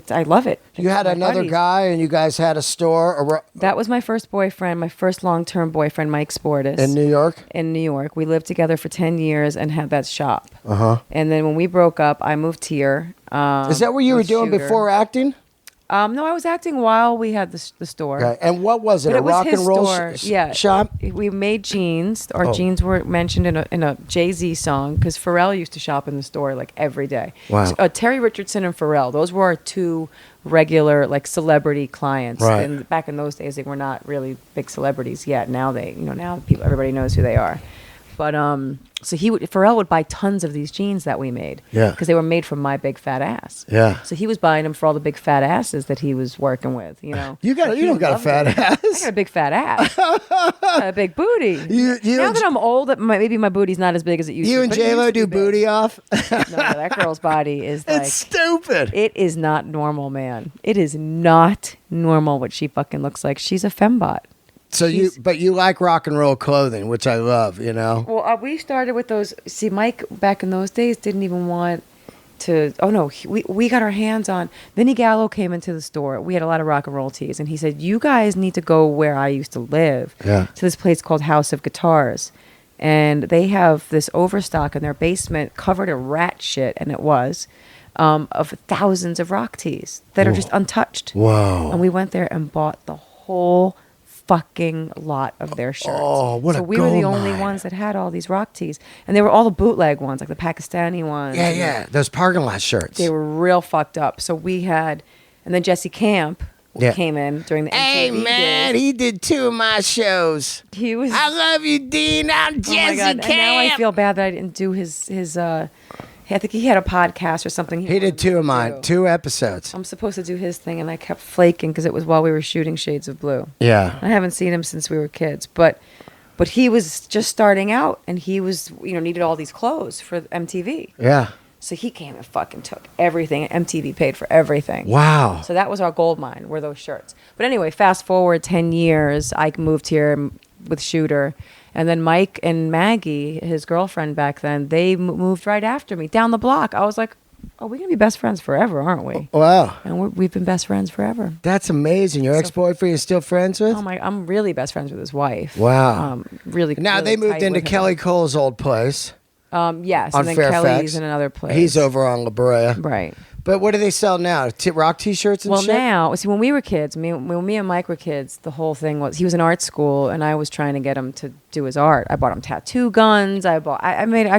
I love it. You had It's my another buddies. guy, and you guys had a store That was my first boyfriend, my first long-term boyfriend, Mike Sportis. in New York. In New York. We lived together for 10 years and had that shop. Uh-huh. And then when we broke up, I moved here. Is that what you were with doing Shooter. before acting? No, I was acting while we had the store. Okay. And what was it? But A it was rock his and roll store. Yeah. shop? We made jeans. Our Oh. jeans were mentioned in a Jay-Z song because Pharrell used to shop in the store like every day. Wow. So, Terry Richardson and Pharrell, those were our two regular like celebrity clients. Right. And back in those days, they were not really big celebrities yet. Now everybody knows who they are. But so Pharrell would buy tons of these jeans that we made. Yeah. Because they were made from my big fat ass. Yeah. So he was buying them for all the big fat asses that he was working with, you know. You Like, he don't got a loved fat it. ass. I got a big fat ass. I got a big booty. You now and that I'm old, maybe my booty's not as big as it used to. You and but it used J-Lo to be do big. booty off? No, that girl's body is like It's stupid. it is not normal, man. It is not normal what she fucking looks like. She's a fembot. So but you like rock and roll clothing, which I love, you know? Well, we started with those. See, Mike back in those days didn't even want to. Oh no, we got our hands on. Vinny Gallo came into the store. We had a lot of rock and roll tees, and he said, "You guys need to go where I used to live, Yeah. to this place called House of Guitars." And they have this overstock in their basement covered in rat shit, and it was of thousands of rock tees that are just untouched. Whoa. And we went there and bought the whole fucking lot of their shirts. Oh, what so a we were the gold only mine. ones that had all these rock tees, and they were all the bootleg ones, like the Pakistani ones. Yeah, and yeah. Those parking lot shirts. They were real fucked up. So we had, and then Jesse Camp Yeah. came in during the Hey, MTV man, days. he did 2 of my shows. He was. I love you, Dean. I'm Oh Jesse my God. Camp. And now I feel bad that I didn't do his I think he had a podcast or something. He did wanted 2 of to mine, do. 2 episodes. I'm supposed to do his thing, and I kept flaking because it was while we were shooting Shades of Blue. Yeah. I haven't seen him since we were kids, but he was just starting out, and he was needed all these clothes for MTV. Yeah. So he came and fucking took everything, and MTV paid for everything. Wow. So that was our gold mine, were those shirts. But anyway, fast forward 10 years, I moved here with Shooter. And then Mike and Maggie, his girlfriend back then, they moved right after me down the block. I was like, oh, we're going to be best friends forever, aren't we? Wow. And we've been best friends forever. That's amazing. Your ex-boyfriend you're still friends with? Oh my! I'm really best friends with his wife. Wow. Really. Now really they moved tight into with him. Kelly Cole's old place Yes, on and then Fairfax. Kelly's in another place. He's over on La Brea. Right. But what do they sell now? Rock T-shirts and Well, shit? now, see, when we were kids, when me and Mike were kids, the whole thing was he was in art school, and I was trying to get him to do his art. I bought him tattoo guns. I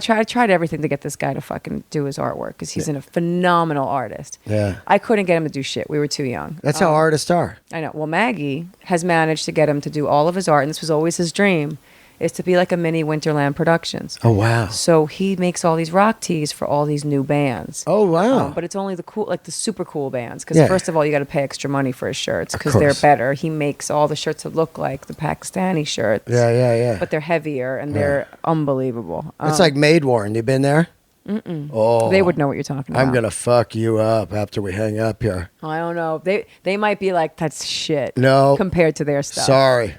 tried everything to get this guy to fucking do his artwork because he's a phenomenal artist. Yeah. I couldn't get him to do shit. We were too young. That's how artists are. I know. Well, Maggie has managed to get him to do all of his art, and this was always his dream, is to be like a mini Winterland Productions. Oh, wow. So he makes all these rock tees for all these new bands. Oh, wow. But it's only the super cool bands. Because Yeah. first of all, you got to pay extra money for his shirts Of because they're course. better. He makes all the shirts that look like the Pakistani shirts. Yeah, yeah, yeah. But they're heavier and they're unbelievable. It's like Maid Warren. You been there? Mm-mm. Oh. They would know what you're talking about. I'm going to fuck you up after we hang up here. I don't know. They might be like, that's shit. No. Compared to their stuff. Sorry.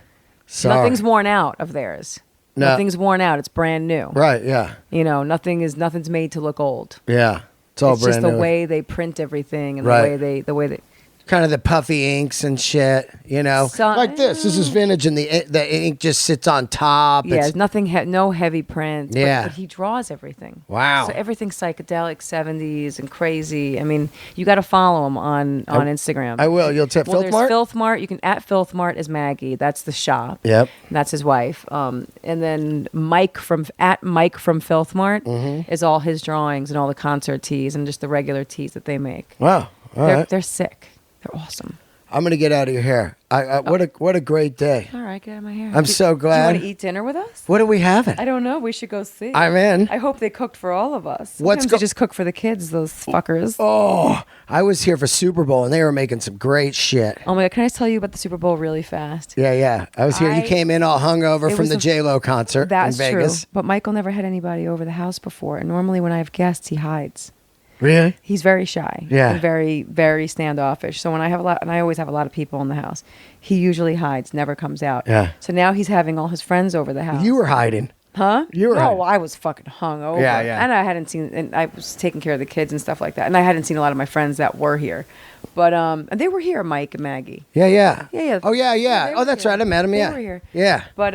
Nothing's worn out of theirs. No. Nothing's worn out. It's brand new. Right, yeah. Nothing's made to look old. Yeah. It's all It's brand just the new. way they print everything and Right. the way they kind of the puffy inks and shit, you know, like this. This is vintage, and the ink just sits on top. Yeah, It's, nothing, no heavy print. Yeah. But he draws everything. Wow. So everything's psychedelic 70s and crazy. I mean, you got to follow him on Instagram. I will. You'll tip Well, Filth there's Mart? Filth Mart. You can at Filth Mart is Maggie. That's the shop. Yep. And that's his wife. And then Mike from Filth Mart Mm-hmm. is all his drawings and all the concert tees and just the regular tees that they make. Wow. All right. They're sick. They're awesome. I'm going to get out of your hair. What a great day. All right, get out of my hair. I'm so glad. Do you want to eat dinner with us? What are we having? I don't know. We should go see. I'm in. I hope they cooked for all of us. What's Sometimes they just cook for the kids, those fuckers. Oh, I was here for Super Bowl, and they were making some great shit. Oh my God, can I tell you about the Super Bowl really fast? Yeah. I was here. You came in all hungover It from was the J-Lo concert That's in Vegas. true. But Michael never had anybody over the house before. And normally when I have guests, he hides. Really? He's very shy. Yeah. And very, very standoffish. So when I have and I always have a lot of people in the house, he usually hides, never comes out. Yeah. So now he's having all his friends over the house. You were hiding. Huh? You were No, hiding. I was fucking hungover. Yeah. And I was taking care of the kids and stuff like that. And I hadn't seen a lot of my friends that were here. But and they were here, Mike and Maggie. Yeah. Yeah. Oh, yeah. They Oh, were that's here. right. I met him, They yeah. were here. Yeah. But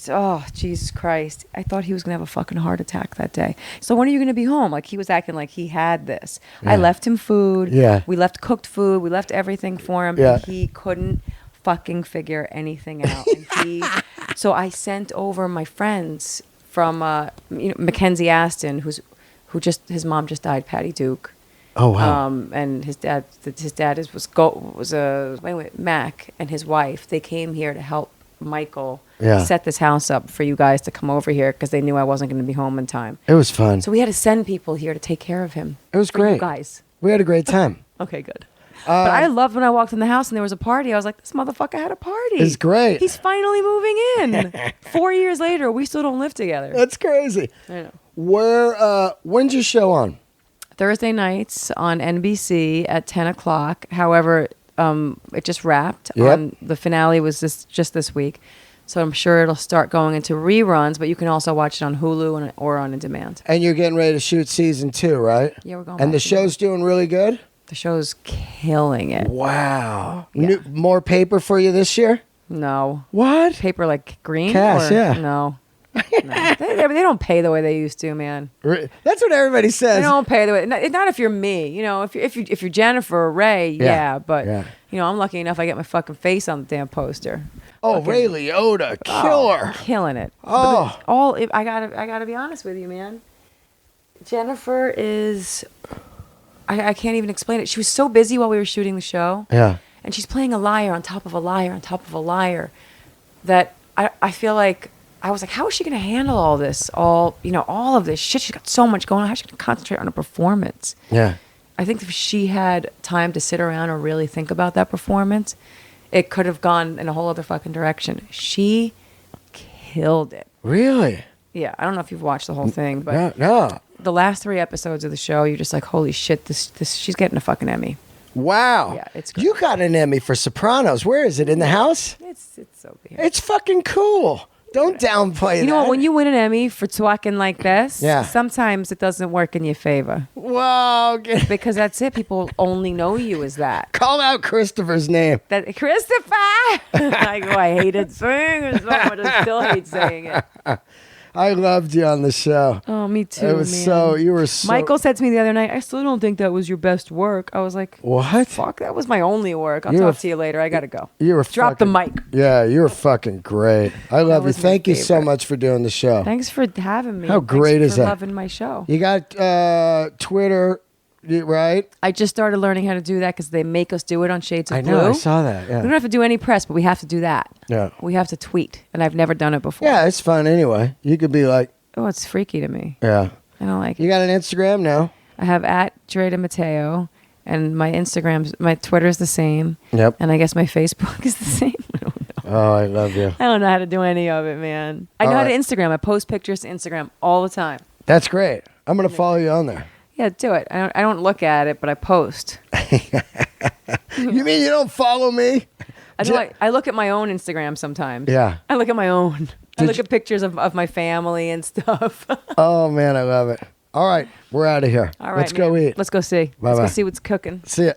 oh, Jesus Christ. I thought he was going to have a fucking heart attack that day. So when are you going to be home? Like, he was acting like he had this. Yeah. I left him food. Yeah. We left cooked food. We left everything for him. Yeah. And he couldn't fucking figure anything out. So I sent over my friends from Mackenzie Aston, his mom just died, Patty Duke. Oh, wow. And his dad was Mac and his wife. They came here to help Michael set this house up for you guys to come over here because they knew I wasn't going to be home in time. It was fun. So we had to send people here to take care of him. It was for you great. guys. We had a great time. Okay, good. But I loved when I walked in the house and there was a party. I was like, this motherfucker had a party. It's great. He's finally moving in. 4 years later, we still don't live together. That's crazy. I know. When's your show on? Thursday nights on NBC at 10 o'clock. However, it just wrapped. Yep. The finale was just this week. So I'm sure it'll start going into reruns, but you can also watch it on Hulu or on demand. And you're getting ready to shoot season 2, right? Yeah, we're going And the back to show's doing really good? The show's killing it. Wow. Yeah. More paper for you this year? No. What? Paper like green? Cash, or, yeah. No. No. They don't pay the way they used to, man. That's what everybody They says. don't pay the way. Not if you're me, you know. If you're Jennifer or Ray, yeah. But Yeah. you know, I'm lucky enough I get my fucking face on the damn poster. Oh, Ray Liotta, killer. Killing it. Oh. I gotta be honest with you, man. Jennifer is. I can't even explain it. She was so busy while we were shooting the show. Yeah. And she's playing a liar on top of a liar on top of a liar. That I feel like I was like, how is she going to handle all this? All of this shit. She's got so much going on. How's she going to concentrate on a performance? Yeah. I think if she had time to sit around or really think about that performance, it could have gone in a whole other fucking direction. She killed it. Really? Yeah, I don't know if you've watched the whole thing, but No. the last 3 episodes of the show, you're just like, holy shit, this she's getting a fucking Emmy. Wow. Yeah, it's great. You got an Emmy for Sopranos. Where is it? In the house? It's over here. It's fucking cool. Don't downplay You know that. what? When you win an Emmy for talking like this, Yeah. sometimes it doesn't work in your favor Whoa. because that's it. People only know you as that. Call out Christopher's name. That Christopher. I hated saying it so much. I still hate saying it. I loved you on the show. Oh, me too. It was man. you were so. Michael said to me the other night, I still don't think that was your best work. I was like, What? fuck, that was my only work. I'll You were talk to you later. I gotta go. You were Drop the fucking- mic. Yeah, you were fucking great. I love you. was my Thank you so favorite. much for doing the show. Thanks for having me. How great Thanks is for that? loving my show. You got Twitter, right? I just started learning how to do that because they make us do it on Shades of I Blue. know. I saw that. We don't Yeah. have to do any press, but we have to do that. Yeah. We have to tweet, and I've never done it before. Yeah, it's fun anyway. You could be like, Oh, it's freaky to me. yeah. I don't like You it. got an Instagram now? I have at Drea de Matteo, and my Twitter's the same, Yep. and I guess my Facebook is the same. I don't know. Oh, I love you. I don't know how to do any of it, man. I know All how to right. Instagram. I post pictures to Instagram all the time. That's great. I'm gonna follow you on there. Yeah, do it. I don't look at it, but I post. You mean you don't follow me? I look at my own Instagram sometimes. Yeah. I look at my own. I Did look you- at pictures of my family and stuff. Oh man, I love it. All right, we're out of here. All right, Let's go man. eat. Let's go see. Let's Bye-bye. go see what's cooking. See ya.